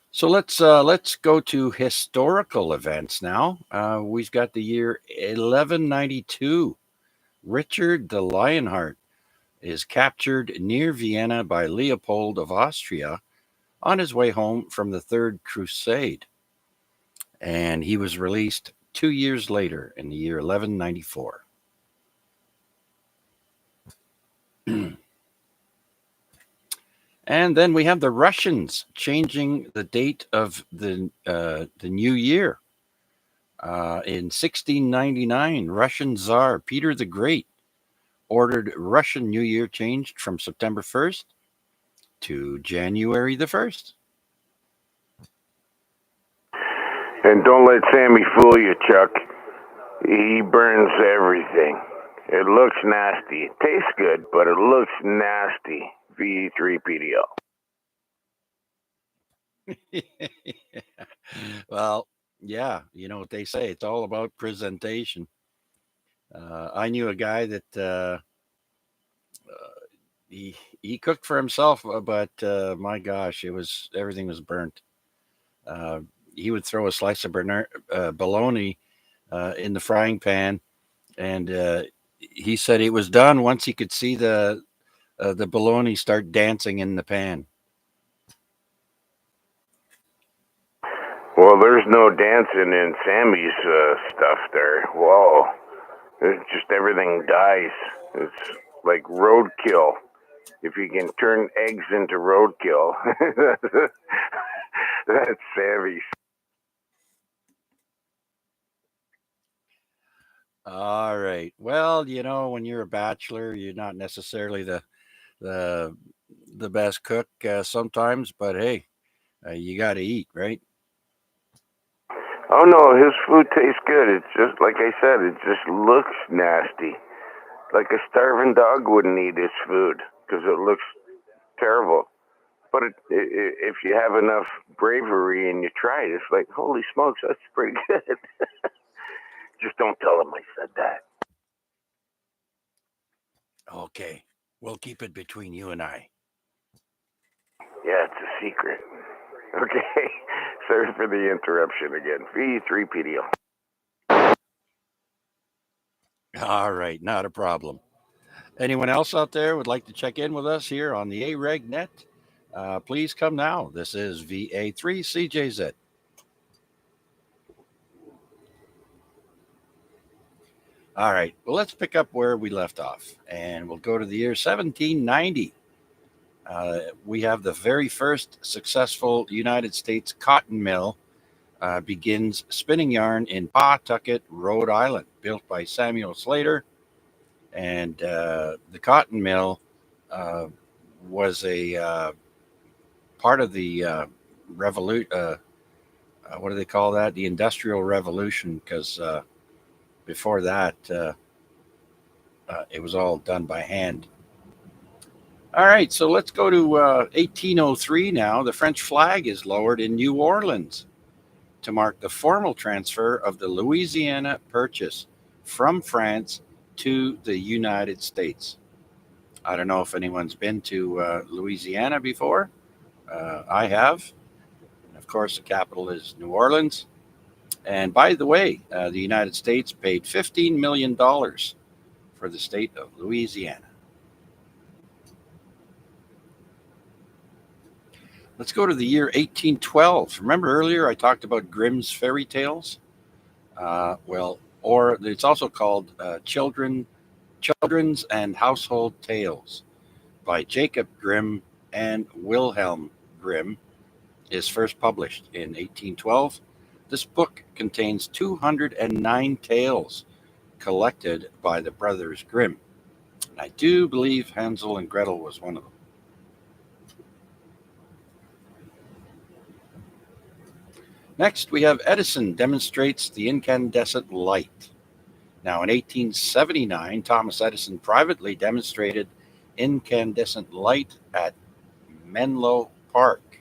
So let's go to historical events now. We've got the year 1192. Richard the Lionheart is captured near Vienna by Leopold of Austria on his way home from the Third Crusade. And he was released 2 years later in the year 1194. And then we have the Russians changing the date of the new year. In 1699, Russian Tsar Peter the Great ordered Russian New Year changed from September 1st to January the 1st. And don't let Sammy fool you, Chuck. He burns everything. It looks nasty. It tastes good, but it looks nasty. VE3PDL. Well, yeah, you know what they say. It's all about presentation. I knew a guy that he cooked for himself, but my gosh, everything was burnt. He would throw a slice of bologna in the frying pan, and he said it was done once he could see the bologna start dancing in the pan. Well, there's no dancing in Sammy's stuff there. Whoa. It's just everything dies. It's like roadkill. If you can turn eggs into roadkill, that's savvy. All right. Well, you know, when you're a bachelor, you're not necessarily the best cook sometimes, but hey, you got to eat, right? Oh no, his food tastes good. It's just like I said. It just looks nasty. Like a starving dog wouldn't eat his food because it looks terrible. But if you have enough bravery and you try it, it's like, holy smokes, that's pretty good. Just don't tell them I said that. Okay, we'll keep it between you and I. Yeah, it's a secret. Okay, sorry for the interruption again. V3PDO. All right, not a problem. Anyone else out there would like to check in with us here on the AREG net? Please come now. This is VA3CJZ. All right, well, let's pick up where we left off, and we'll go to the year 1790. We have the very first successful United States cotton mill begins spinning yarn in Pawtucket, Rhode Island, built by Samuel Slater. And the cotton mill was a part of the revolution. What do they call that? The Industrial Revolution, because before that, it was all done by hand. All right, so let's go to 1803 now. The French flag is lowered in New Orleans to mark the formal transfer of the Louisiana Purchase from France to the United States. I don't know if anyone's been to Louisiana before. I have. And of course, the capital is New Orleans. And by the way, the United States paid $15 million for the state of Louisiana. Let's go to the year 1812. Remember earlier I talked about Grimm's fairy tales? Or it's also called Children's and Household Tales by Jacob Grimm and Wilhelm Grimm is first published in 1812. This book contains 209 tales collected by the brothers Grimm. And I do believe Hansel and Gretel was one of them. Next, we have Edison demonstrates the incandescent light. Now, in 1879, Thomas Edison privately demonstrated incandescent light at Menlo Park.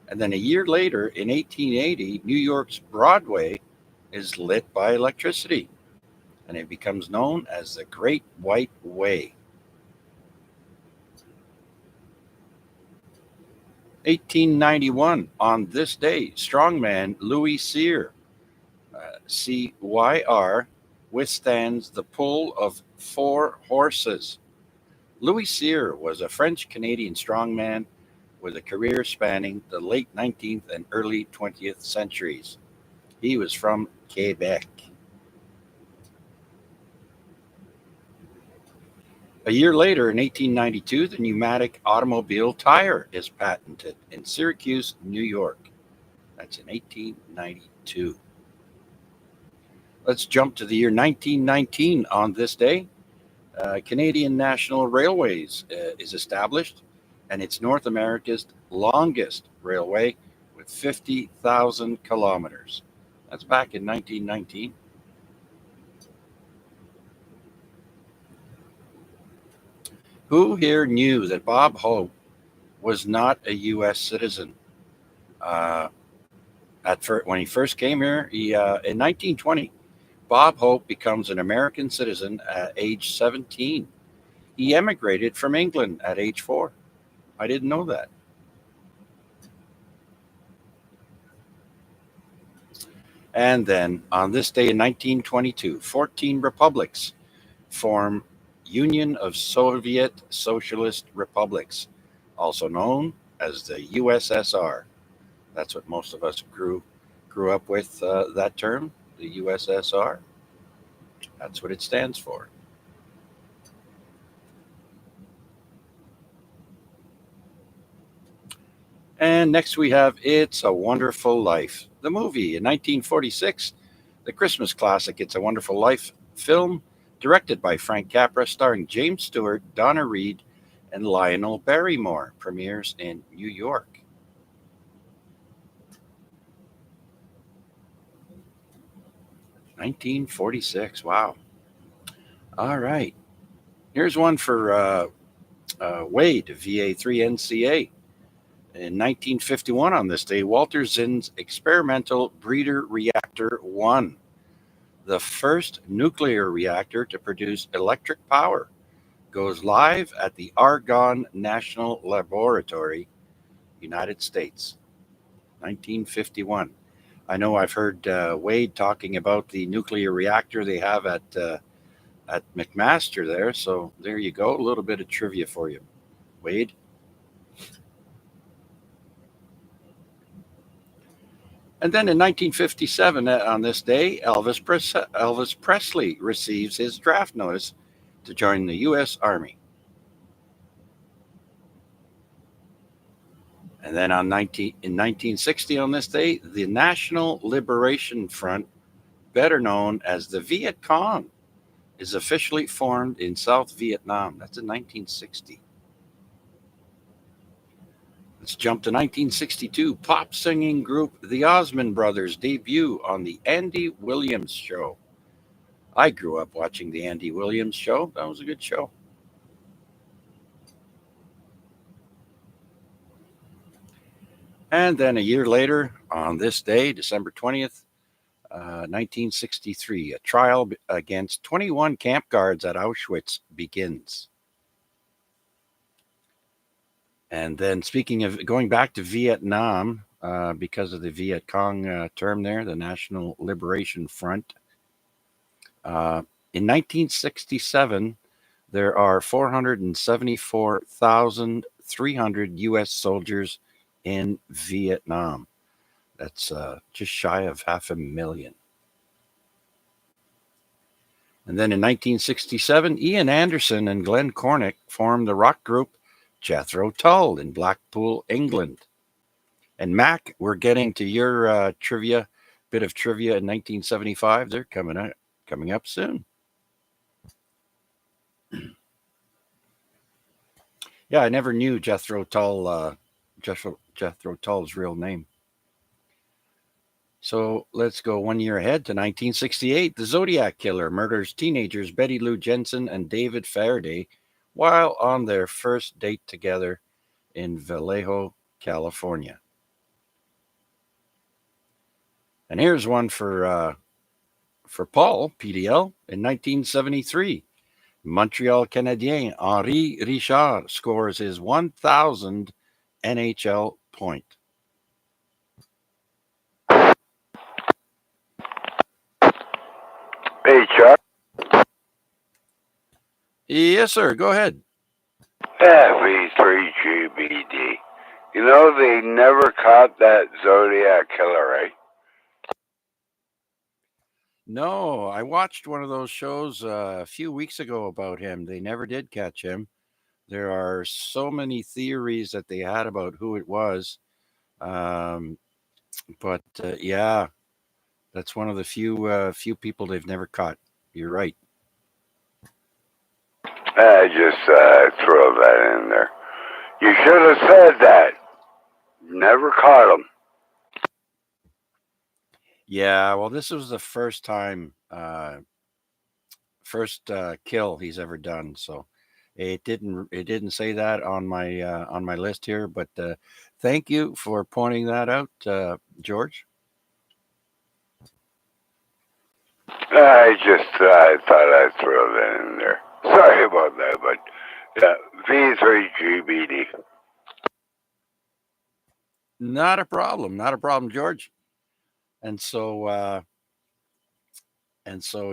And then a year later, in 1880, New York's Broadway is lit by electricity, and it becomes known as the Great White Way. 1891, on this day, strongman Louis Cyr, CYR, withstands the pull of 4 horses. Louis Cyr was a French-Canadian strongman with a career spanning the late 19th and early 20th centuries. He was from Quebec. A year later, in 1892, the pneumatic automobile tire is patented in Syracuse, New York. That's in 1892. Let's jump to the year 1919. On this day, Canadian National Railways is established, and it's North America's longest railway with 50,000 kilometers. That's back in 1919. Who here knew that Bob Hope was not a U.S. citizen? When he first came here, in 1920, Bob Hope becomes an American citizen at age 17. He emigrated from England at age 4. I didn't know that. And then on this day in 1922, 14 republics form Union of Soviet Socialist Republics, also known as the USSR. That's what most of us grew up with, that term, the USSR. That's what it stands for. And next we have It's a Wonderful Life, the movie. In 1946, the Christmas classic It's a Wonderful Life film, directed by Frank Capra, starring James Stewart, Donna Reed, and Lionel Barrymore, premieres in New York. (1946). Wow. All right. Here's one for Wade, VA3NCA. In 1951, on this day, Walter Zinn's experimental breeder reactor 1, the first nuclear reactor to produce electric power, goes live at the Argonne National Laboratory, United States. 1951. I know I've heard Wade talking about the nuclear reactor they have at McMaster there. So there you go. A little bit of trivia for you, Wade. And then in 1957, on this day, Elvis Presley receives his draft notice to join the U.S. Army. And then in 1960, on this day, the National Liberation Front, better known as the Viet Cong, is officially formed in South Vietnam. That's in 1960. Let's jump to 1962. Pop singing group the Osmond Brothers debut on the Andy Williams Show. I grew up watching the Andy Williams Show. That was a good show. And then a year later, on this day, December 20th, 1963, a trial against 21 camp guards at Auschwitz begins. And then speaking of going back to Vietnam, because of the Viet Cong term there, the National Liberation Front, in 1967, there are 474,300 U.S. soldiers in Vietnam. That's just shy of 500,000. And then in 1967, Ian Anderson and Glenn Cornick formed the rock group Jethro Tull in Blackpool, England. And Mac, we're getting to your bit of trivia in 1975. They're coming up soon. Yeah, I never knew Jethro Tull, Jethro Tull's real name. So let's go 1 year ahead to 1968. The Zodiac Killer murders teenagers Betty Lou Jensen and David Faraday while on their first date together in Vallejo, California. And here's one for Paul, PDL, in 1973. Montreal Canadien Henri Richard scores his 1,000th NHL point. Hey, Chuck. Yes, sir. Go ahead. V3GBD. You know, they never caught that Zodiac Killer, right? No, I watched one of those shows a few weeks ago about him. They never did catch him. There are so many theories that they had about who it was. But yeah, that's one of the few people they've never caught. You're right. I just throw that in there. You should have said that. Never caught him. Yeah, well, this was the first kill he's ever done. So it didn't say that on my list here. But thank you for pointing that out, George. I thought I'd throw that in there. Sorry about that, but yeah, V3GBD. Not a problem, George. And so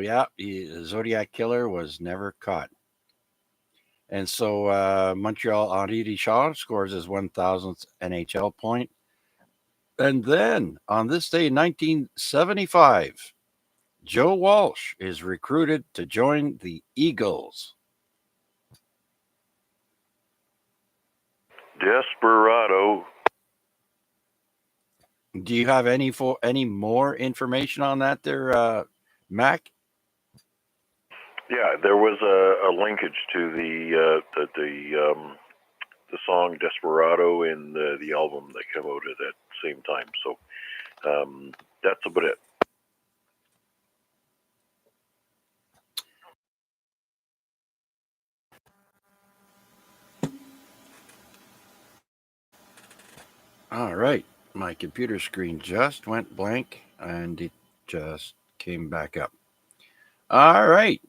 yeah, the Zodiac Killer was never caught. And so Montreal Henri Richard scores his 1,000th NHL point. And then on this day, 1975, Joe Walsh is recruited to join the Eagles. Desperado. Do you have any more information on that there, Mac? Yeah, there was a linkage to the song Desperado in the album that came out at that same time. So that's about it. All right. My computer screen just went blank and it just came back up. All right.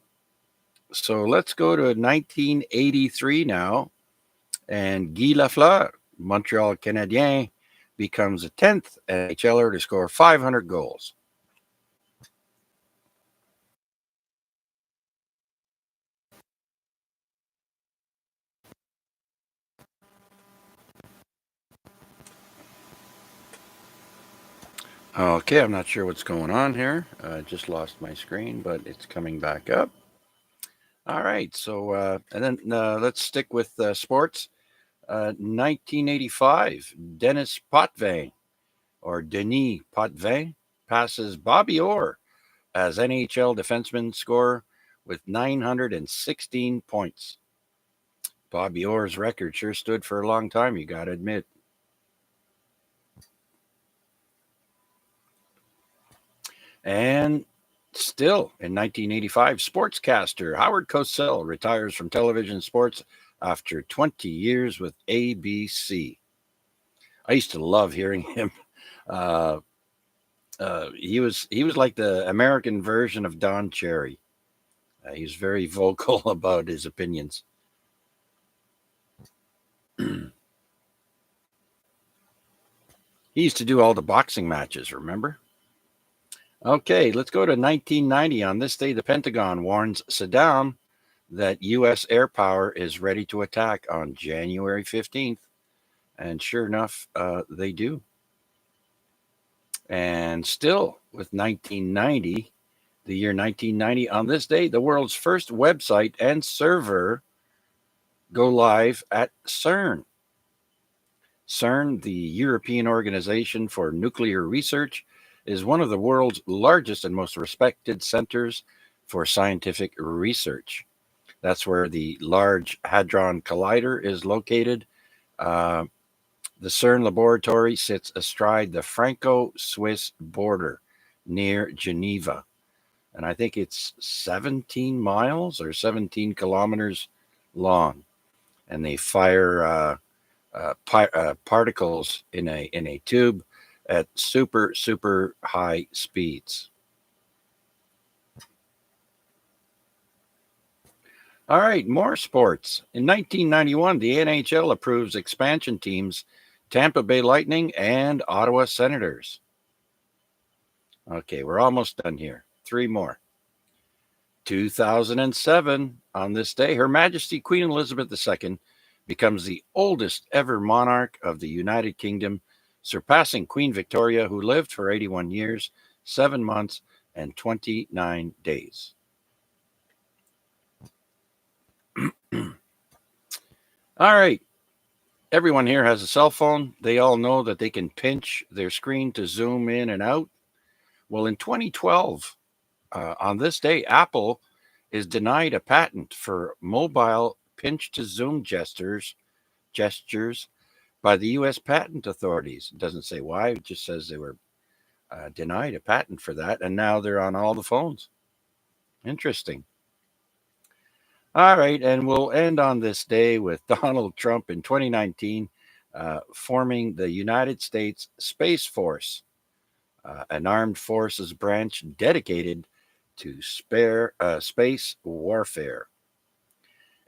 So let's go to 1983 now. And Guy Lafleur, Montreal Canadien, becomes the 10th NHLer to score 500 goals. Okay, I'm not sure what's going on here. I just lost my screen, but it's coming back up. All right, so and then let's stick with sports. 1985, Dennis Potvin, or Denis Potvin, passes Bobby Orr as NHL defenseman scorer with 916 points. Bobby Orr's record sure stood for a long time, you got to admit. And still in 1985, sportscaster Howard Cosell retires from television sports after 20 years with ABC. I used to love hearing him. Uh, he was like the American version of Don Cherry. He's very vocal about his opinions. He used to do all the boxing matches, remember? Okay, let's go to 1990. On this day, the Pentagon warns Saddam that U.S. air power is ready to attack on January 15th. And sure enough, they do. And still with 1990, the year 1990, on this day, the world's first website and server go live at CERN. CERN, the European Organization for Nuclear Research, is one of the world's largest and most respected centers for scientific research. That's where the Large Hadron Collider is located. The CERN laboratory sits astride the Franco-Swiss border near Geneva. And I think it's 17 miles or 17 kilometers long. And they fire particles in a tube at super high speeds. All right, more sports. In 1991, the NHL approves expansion teams Tampa Bay Lightning and Ottawa Senators. Okay, we're almost done here. 3 more. 2007, on this day, Her Majesty Queen Elizabeth II becomes the oldest ever monarch of the United Kingdom, surpassing Queen Victoria, who lived for 81 years, 7 months, and 29 days. All right. Everyone here has a cell phone. They all know that they can pinch their screen to zoom in and out. Well, in 2012, on this day, Apple is denied a patent for mobile pinch to zoom gestures by the U.S. patent authorities. It doesn't say why. It just says they were denied a patent for that, and now they're on all the phones. Interesting. All right, and we'll end on this day with Donald Trump in 2019 forming the United States Space Force, an armed forces branch dedicated to space warfare.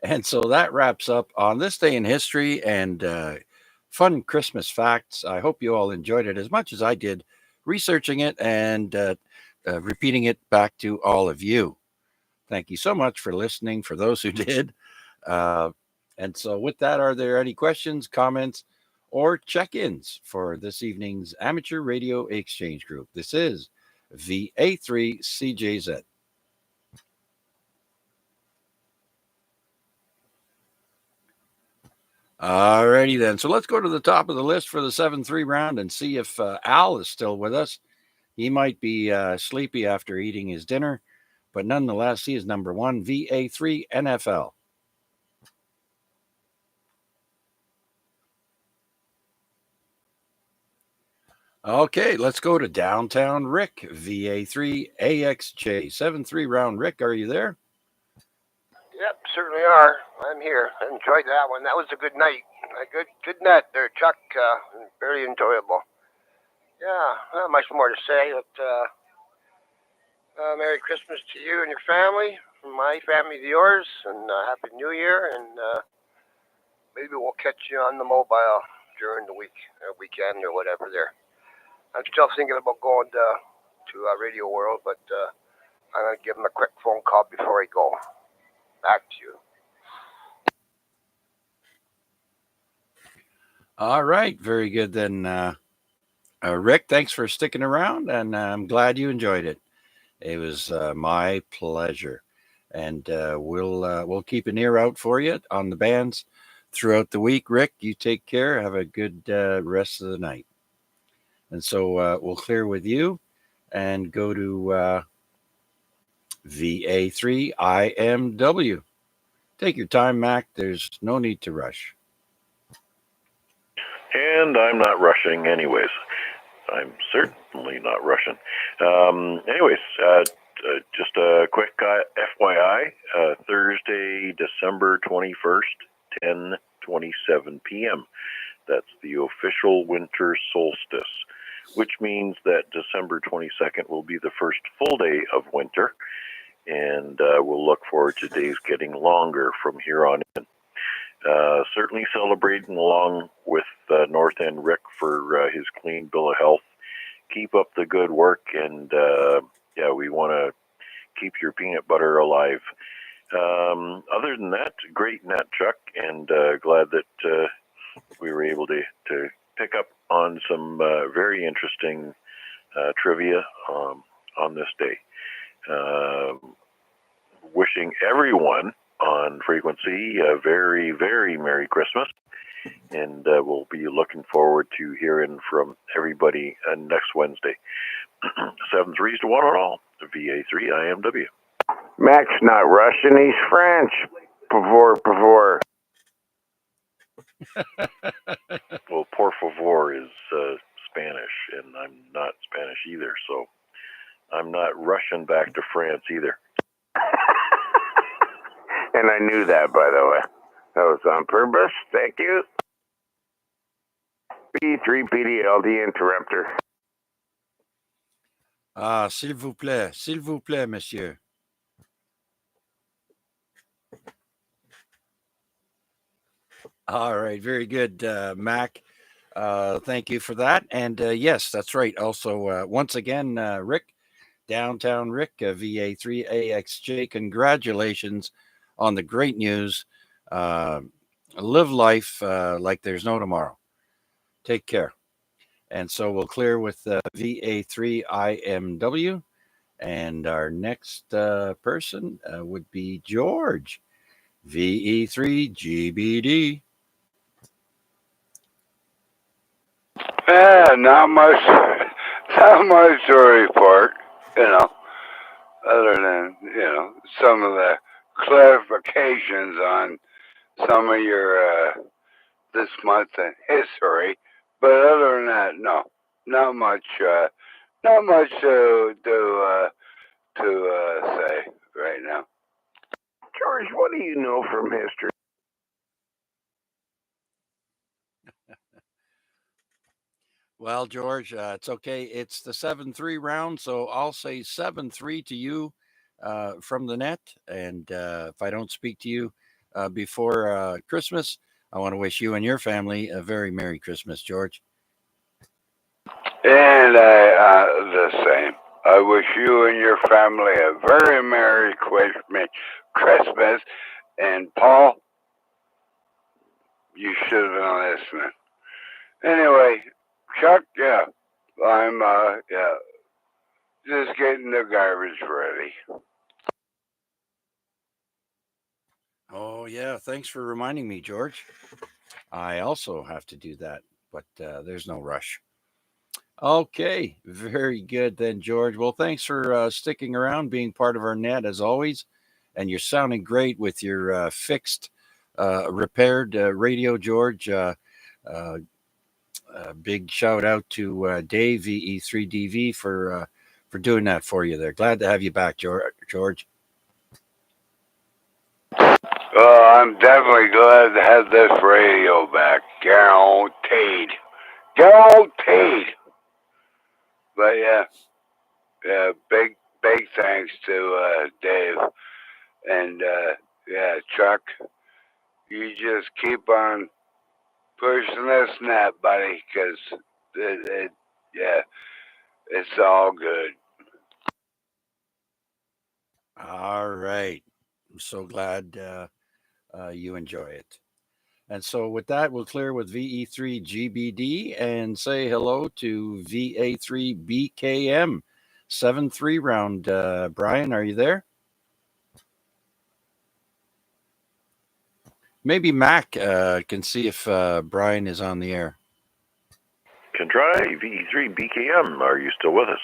And so that wraps up on this day in history and fun Christmas facts. I hope you all enjoyed it as much as I did researching it and repeating it back to all of you. Thank you so much for listening, for those who did. And so, with that, are there any questions, comments, or check ins for this evening's Amateur Radio Exchange Group? This is VA3CJZ. Alrighty then. So let's go to the top of the list for the 7-3 round and see if Al is still with us. He might be sleepy after eating his dinner, but nonetheless, he is number 1, VA3 NFL. Okay, let's go to Downtown Rick, VA3 AXJ. 7-3 round. Rick, are you there? Yep, certainly are. I'm here. I enjoyed that one. That was a good night. A good net there, Chuck. Very enjoyable. Yeah, not much more to say, but Merry Christmas to you and your family, from my family to yours, and Happy New Year, and maybe we'll catch you on the mobile during the week, weekend, or whatever there. I'm still thinking about going to Radio World, but I'm going to give him a quick phone call before I go. Back to you. All right. Very good then, Rick. Thanks for sticking around, and I'm glad you enjoyed it. It was my pleasure. And we'll keep an ear out for you on the bands throughout the week. Rick, you take care. Have a good rest of the night. And so we'll clear with you and go to VA3IMW. Take your time, Mac. There's no need to rush. And I'm not rushing anyways. I'm certainly not rushing. Anyways, just a quick FYI, Thursday, December 21st, 10:27 p.m. That's the official winter solstice, which means that December 22nd will be the first full day of winter, and we'll look forward to days getting longer from here on in. Certainly celebrating along with North End Rick for his clean bill of health. Keep up the good work, and we want to keep your peanut butter alive. Other than that, great net, Chuck, and glad that we were able to pick up on some very interesting trivia on this day. Wishing everyone on frequency a very, very Merry Christmas, and we'll be looking forward to hearing from everybody next Wednesday. 7 3s to 1 on all. VA3 IMW. Mac's not Russian, he's French. Por favor. Well, por favor is Spanish, and I'm not Spanish either, so I'm not Russian back to France either. And I knew that, by the way. That was on purpose. Thank you. B3PDLD interrupter. S'il vous plaît, monsieur. All right, very good, Mac. Thank you for that. And yes, that's right. Also, once again, Rick, Downtown Rick, VA3AXJ, congratulations on the great news. Live life like there's no tomorrow. Take care. And so we'll clear with VA3IMW. And our next person would be George, VE3GBD. Yeah, not much to report, other than, some of the clarifications on some of your this month in history. But other than that, no, not much to say right now. George, what do you know from history? Well, George, it's okay. It's the 7-3 round, so I'll say 7-3 to you from the net. And if I don't speak to you before Christmas, I want to wish you and your family a very Merry Christmas, George. And the same. I wish you and your family a very Merry Christmas. And Paul, you should have been listening. Anyway, Chuck, yeah, I'm just getting the garbage ready. Oh, yeah. Thanks for reminding me, George. I also have to do that, but there's no rush. Okay. Very good then, George. Well, thanks for sticking around, being part of our net as always. And you're sounding great with your fixed, repaired radio, George. Big shout out to Dave, VE3DV, for doing that for you there. Glad to have you back, George. I'm definitely glad to have this radio back. Guaranteed. Guaranteed. But yeah, big thanks to Dave. And yeah, Chuck, you just keep on pushing this net, buddy, because yeah, it's all good. All right. I'm so glad you enjoy it. And so with that, we'll clear with VE3GBD and say hello to VA3BKM 7-3 round. Brian, are you there? Maybe Mac can see if Brian is on the air. Can try. VE3BKM, are you still with us?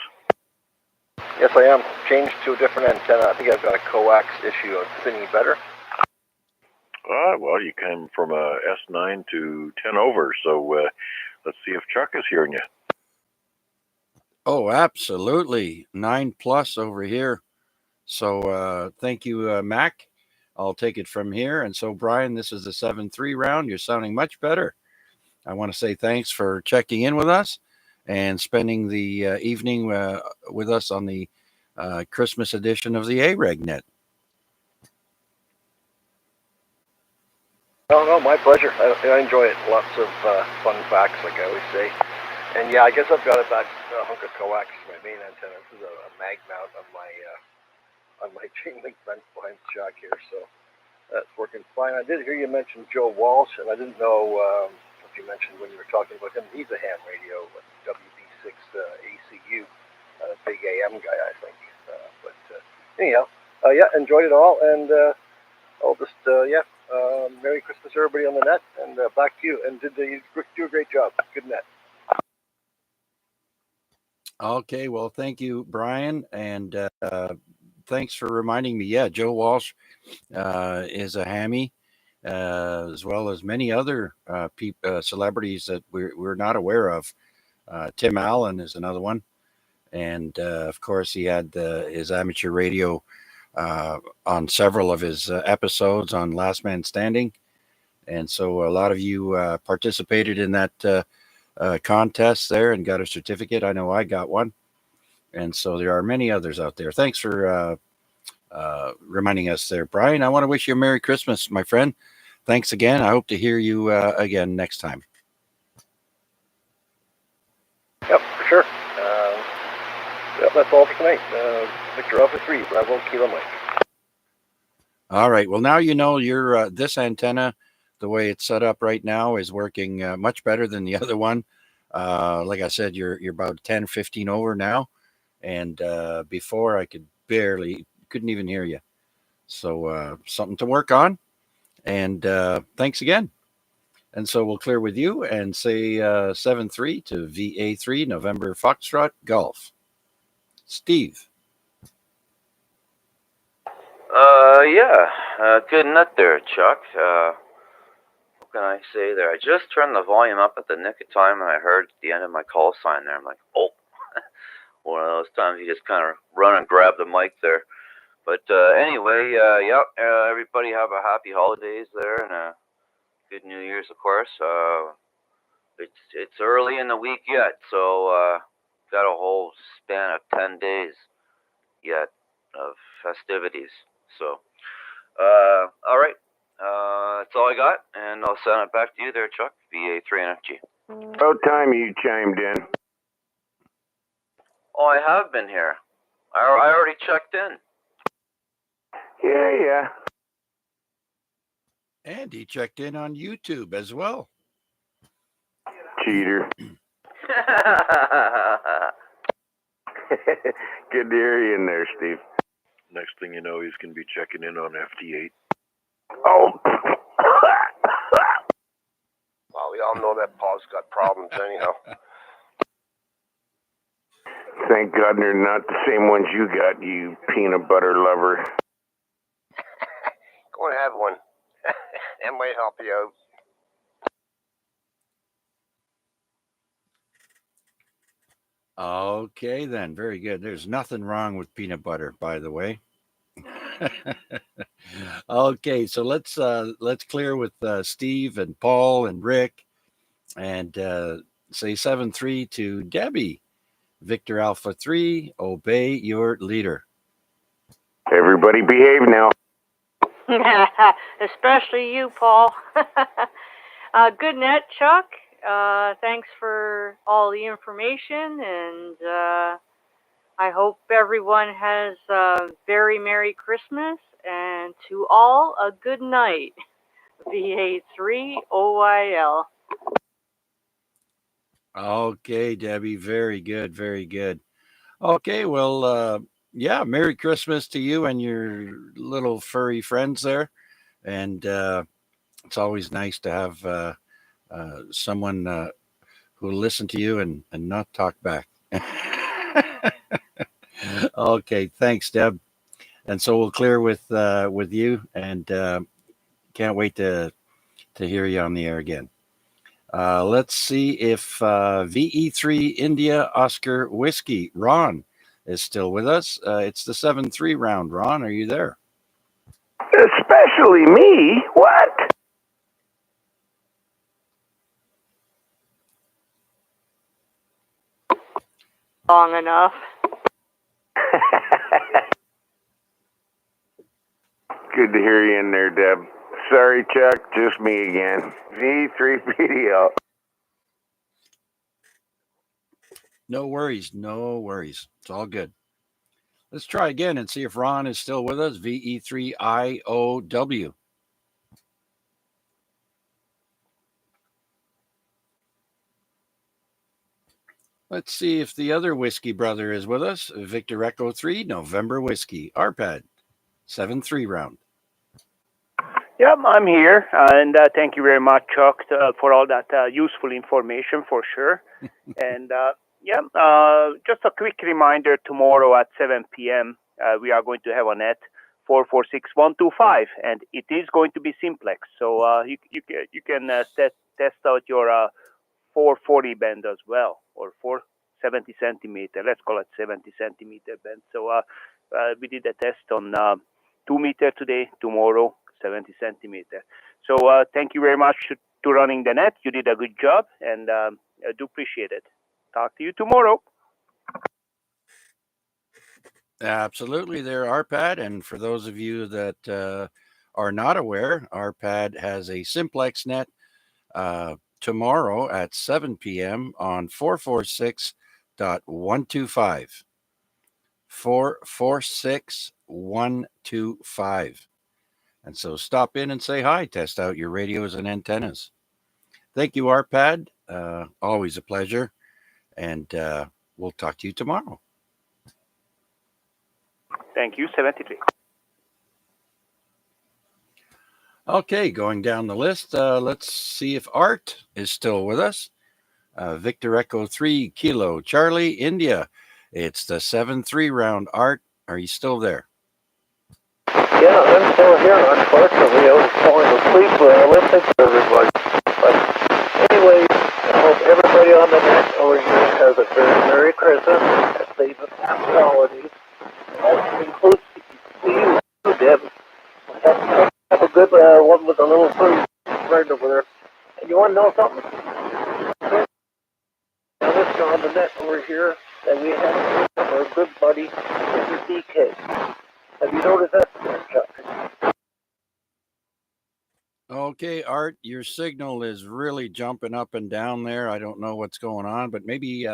Yes, I am. Changed to a different antenna. I think I've got a coax issue. It's any better? Well, you came from a S9 to 10 over, so let's see if Chuck is hearing you. Oh, absolutely. 9+ over here. So thank you, Mac. I'll take it from here. And so, Brian, this is the 7-3 round. You're sounding much better. I want to say thanks for checking in with us and spending the evening with us on the Christmas edition of the AREG Net. No, my pleasure. I enjoy it. Lots of fun facts, like I always say. And yeah, I guess I've got a bad hunk of coax, my main antenna. This is a mag mount on my chain link fence behind the shock here, so that's working fine. I did hear you mention Joe Walsh, and I didn't know if you mentioned when you were talking about him. He's a ham radio, WB6 ACU, big AM guy, I think. But anyhow, yeah, enjoyed it all, and I'll just Merry Christmas, everybody on the net, and back to you. And you do a great job. Good net. Okay, well, thank you, Brian, and thanks for reminding me. Yeah, Joe Walsh is a hammy, as well as many other celebrities that we're not aware of. Tim Allen is another one, and of course, he had his amateur radio on several of his episodes on Last Man Standing, and so a lot of you participated in that contest there and got a certificate. I know I got one. And so there are many others out there. Thanks for reminding us there, Brian. I want to wish you a Merry Christmas, my friend. Thanks again. I hope to hear you again next time. Yep, for sure. Yep, that's all for tonight. Victor Alpha 3, Bravo Kilo Mike. All right. Well, now you know your this antenna, the way it's set up right now, is working much better than the other one. Like I said, you're about 10, 15 over now. And before I couldn't even hear you. So something to work on. And thanks again. And so we'll clear with you and say 7-3 to VA3 November Foxtrot Golf. Steve. Good nut there, Chuck. What can I say there? I just turned the volume up at the nick of time, and I heard the end of my call sign there. I'm like, oh, one of those times you just kind of run and grab the mic there. But anyway, everybody have a happy holidays there and a good New Year's, of course. It's early in the week yet, so got a whole span of 10 days yet of festivities. So, all right, that's all I got, and I'll send it back to you there, Chuck. VA3NFG. About time you chimed in. Oh, I have been here. I already checked in. Yeah. And he checked in on YouTube as well. Cheater. Good to hear you in there, Steve. Next thing you know, he's going to be checking in on FT8. Oh. Well, we all know that Paul's got problems anyhow. Thank God they're not the same ones you got, you peanut butter lover. Go and have one. That might help you out. Okay, then. Very good. There's nothing wrong with peanut butter, by the way. Okay, so let's clear with Steve and Paul and Rick, and say 7-3 to Debbie. Victor Alpha 3, obey your leader. Everybody behave now. Especially you, Paul. Good net, Chuck. Thanks for all the information, and I hope everyone has a very Merry Christmas, and to all, a good night. VA3OIL. Okay, Debbie, very good, very good. Okay, well, yeah, Merry Christmas to you and your little furry friends there. And it's always nice to have someone who will listen to you and not talk back. Okay, thanks, Deb. And so we'll clear with you, and can't wait to hear you on the air again. Let's see if VE3 India Oscar Whiskey Ron is still with us. It's the 7-3 round. Ron, are you there? Especially me? What? Long enough. Good to hear you in there, Deb. Sorry, Chuck, just me again. V3PDL. No worries, no worries. It's all good. Let's try again and see if Ron is still with us. VE3IOW. Let's see if the other whiskey brother is with us. Victor Echo 3, November Whiskey, RPAD, 7-3 round. Yep, I'm here, and thank you very much, Chuck, for all that useful information, for sure. And just a quick reminder, tomorrow at 7 p.m., we are going to have a net 446125, and it is going to be Simplex. So you can test out your 440 band as well, or 470 centimeter. Let's call it 70 centimeter band. So we did a test on 2 meter today, tomorrow 70 centimeter. So thank you very much to running the net. You did a good job, and I do appreciate it. Talk to you tomorrow. Absolutely, there, RPAD. And for those of you that are not aware, RPAD has a Simplex Net tomorrow at 7 p.m. on 446.125. 446.125. And so stop in and say hi, test out your radios and antennas. Thank you, RPAD. Always a pleasure. And we'll talk to you tomorrow. Thank you, 73. Okay, going down the list, let's see if Art is still with us. Victor Echo 3, Kilo, Charlie, India. It's the 7-3 round. Art, are you still there? Yeah, I'm still here. Unfortunately, I was falling asleep listening to everybody. But anyway, I hope everybody on the net over here has a very Merry Christmas and safe and happy holidays. That includes you, Deb. Have a good one with a little food right over there. And you want to know something? Now listen on the net over here that we have our good buddy, Mr. DK. Have you noticed that, Chuck? Okay, Art, your signal is really jumping up and down there. I don't know what's going on, but maybe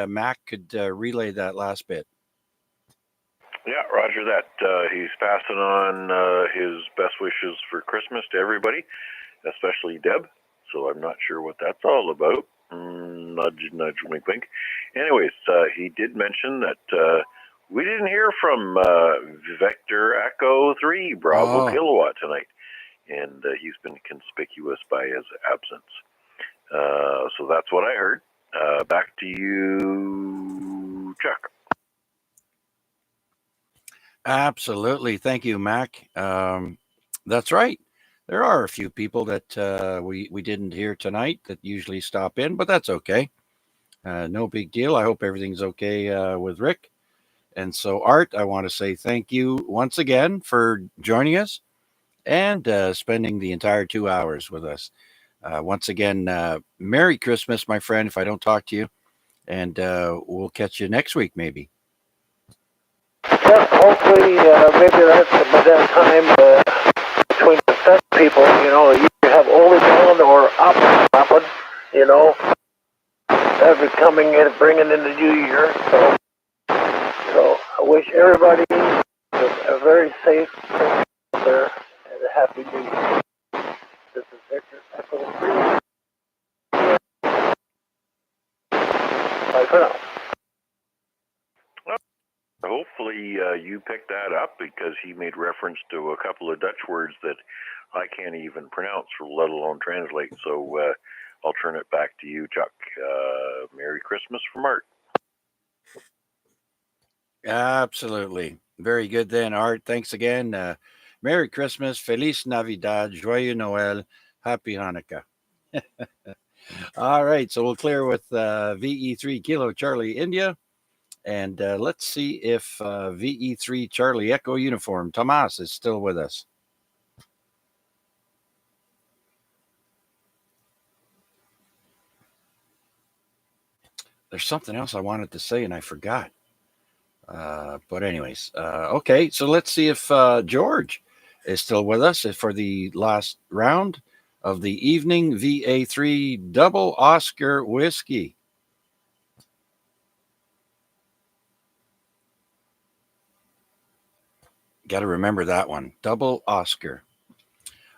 Mac could relay that last bit. Yeah, roger that. He's passing on his best wishes for Christmas to everybody, especially Deb. So I'm not sure what that's all about. Nudge, nudge, wink, wink. Anyways, he did mention that we didn't hear from Vector Echo 3 Bravo Kilowatt tonight, and he's been conspicuous by his absence. So that's what I heard. Back to you, Chuck. Absolutely. Thank you, Mac. That's right. There are a few people that we didn't hear tonight that usually stop in, but that's okay. No big deal. I hope everything's okay with Rick. And so, Art, I want to say thank you once again for joining us and spending the entire 2 hours with us. Once again, Merry Christmas, my friend, if I don't talk to you. And we'll catch you next week, maybe. Yes, hopefully, maybe that's by that time between the set people, you have only down or up happen, that'd be coming in, bringing in the new year. So I wish everybody a very safe Christmas there and a happy new year. This is Victor Echo 3. Bye for now. Hopefully you picked that up because he made reference to a couple of Dutch words that I can't even pronounce, let alone translate. So I'll turn it back to you, Chuck. Merry Christmas from Art. Absolutely. Very good then, Art. Thanks again. Merry Christmas, Feliz Navidad, Joyeux Noel, Happy Hanukkah. All right, so we'll clear with VE3 Kilo Charlie India. And let's see if VE3 Charlie Echo Uniform, Tomas, is still with us. There's something else I wanted to say and I forgot. But anyways, okay, so let's see if George is still with us for the last round of the evening VA3 Double Oscar Whiskey. Got to remember that one. Double Oscar.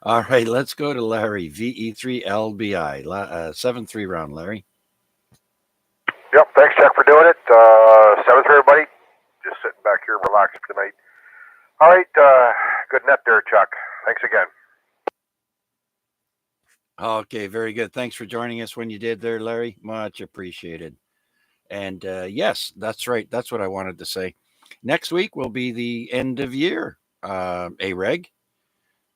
All right, let's go to Larry, VE3 LBI, 7-3 round, Larry. Yep, thanks, Chuck, for doing it. 7th, everybody. Just sitting back here relaxing tonight. All right, good net there, Chuck. Thanks again. Okay, very good. Thanks for joining us when you did there, Larry. Much appreciated. And yes, that's right. That's what I wanted to say. Next week will be the end of year AREG.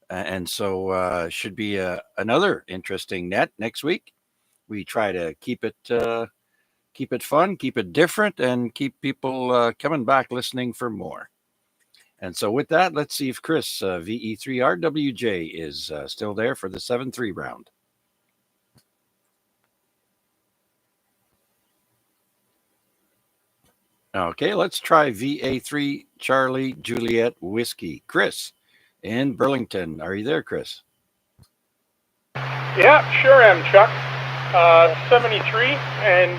And so should be another interesting net next week. We try to keep it fun, keep it different, and keep people coming back listening for more. And so with that, let's see if Chris, VE3RWJ, is still there for the 7-3 round. Okay, let's try VA3 Charlie Juliet Whiskey. Chris in Burlington. Are you there, Chris? Yeah, sure am, Chuck. 73, and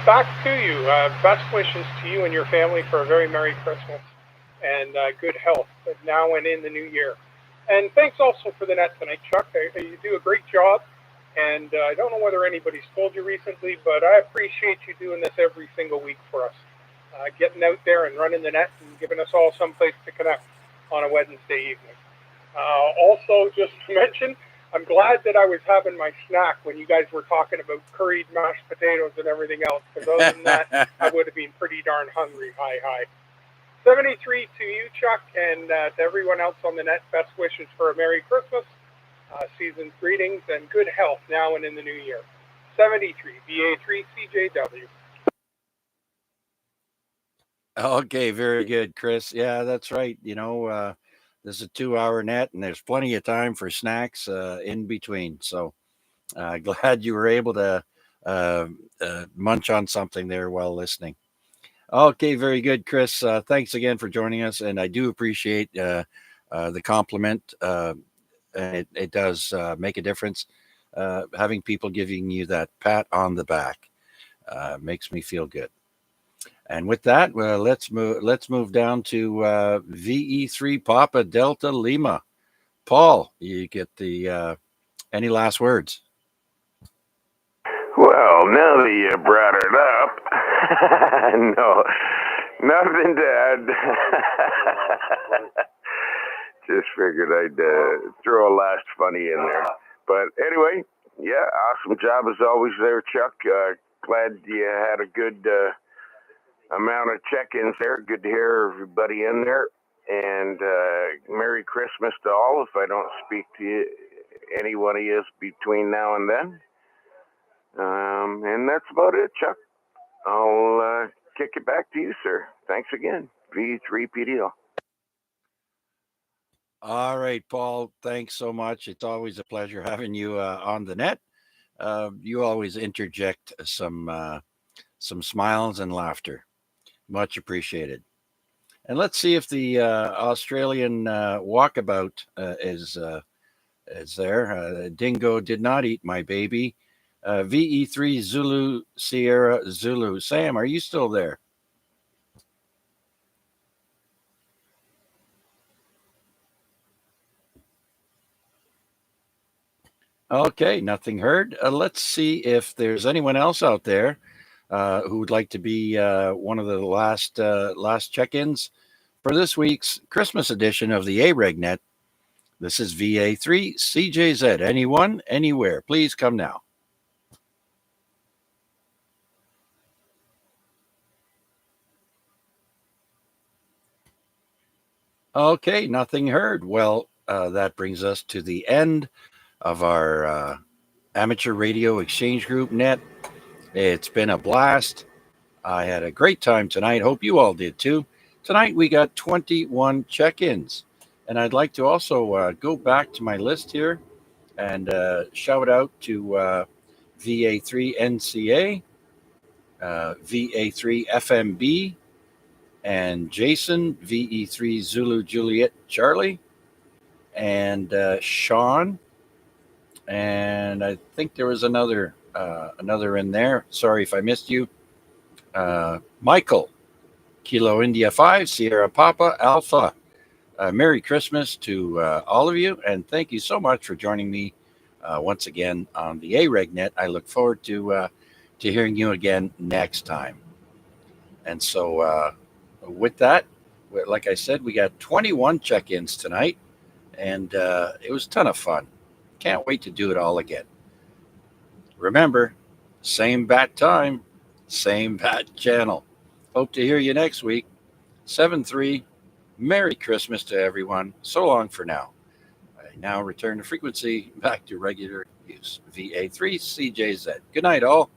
back to you. Best wishes to you and your family for a very Merry Christmas and good health now and in the new year. And thanks also for the net tonight, Chuck. You do a great job, and I don't know whether anybody's told you recently, but I appreciate you doing this every single week for us. Getting out there and running the net and giving us all someplace to connect on a Wednesday evening. Also, just to mention, I'm glad that I was having my snack when you guys were talking about curried mashed potatoes and everything else, because other than that, I would have been pretty darn hungry. Hi. 73 to you, Chuck, and to everyone else on the net, best wishes for a Merry Christmas, season's greetings, and good health now and in the new year. 73, VA3 CJW. Okay, very good, Chris. Yeah, that's right. This is a 2-hour net, and there's plenty of time for snacks in between. So glad you were able to munch on something there while listening. Okay, very good, Chris. Thanks again for joining us, and I do appreciate the compliment. It does make a difference. Having people giving you that pat on the back makes me feel good. And with that, let's move down to VE3 Papa Delta Lima. Paul, you get the any last words? Well, now that you brought it up, no, nothing to add. Just figured I'd throw a last funny in there. But anyway, yeah, awesome job as always there, Chuck. Glad you had a good amount of check-ins there. Good to hear everybody in there. And Merry Christmas to all if I don't speak to you, any one of you between now and then. And that's about it, Chuck. I'll kick it back to you, sir. Thank thanks again, VE3PDL. All right, Paul. Thanks so much. It's always a pleasure having you on the net. You always interject some smiles and laughter. Much appreciated. And let's see if the Australian walkabout is there. Dingo did not eat my baby. VE3 Zulu Sierra Zulu. Sam, are you still there? Okay, nothing heard. Let's see if there's anyone else out there who would like to be one of the last check-ins for this week's Christmas edition of the AREG Net. This is VA3 CJZ. Anyone, anywhere, please come now. Okay, nothing heard. Well, that brings us to the end of our Amateur Radio Exchange Group Net. It's been a blast. I had a great time tonight. Hope you all did too. Tonight we got 21 check-ins. And I'd like to also go back to my list here and shout out to VA3 NCA, VA3 FMB, and Jason, VE3 Zulu Juliet Charlie, and Sean, and I think there was another in there. Sorry if I missed you. Michael, Kilo India 5, Sierra Papa Alpha. Merry Christmas to all of you, and thank you so much for joining me once again on the AREG Net. I look forward to hearing you again next time. And so with that, like I said, we got 21 check-ins tonight, and it was a ton of fun. Can't wait to do it all again. Remember, same bat time, same bat channel. Hope to hear you next week. 7-3. Merry Christmas to everyone. So long for now. I now return to frequency back to regular use. VA3 CJZ. Good night, all.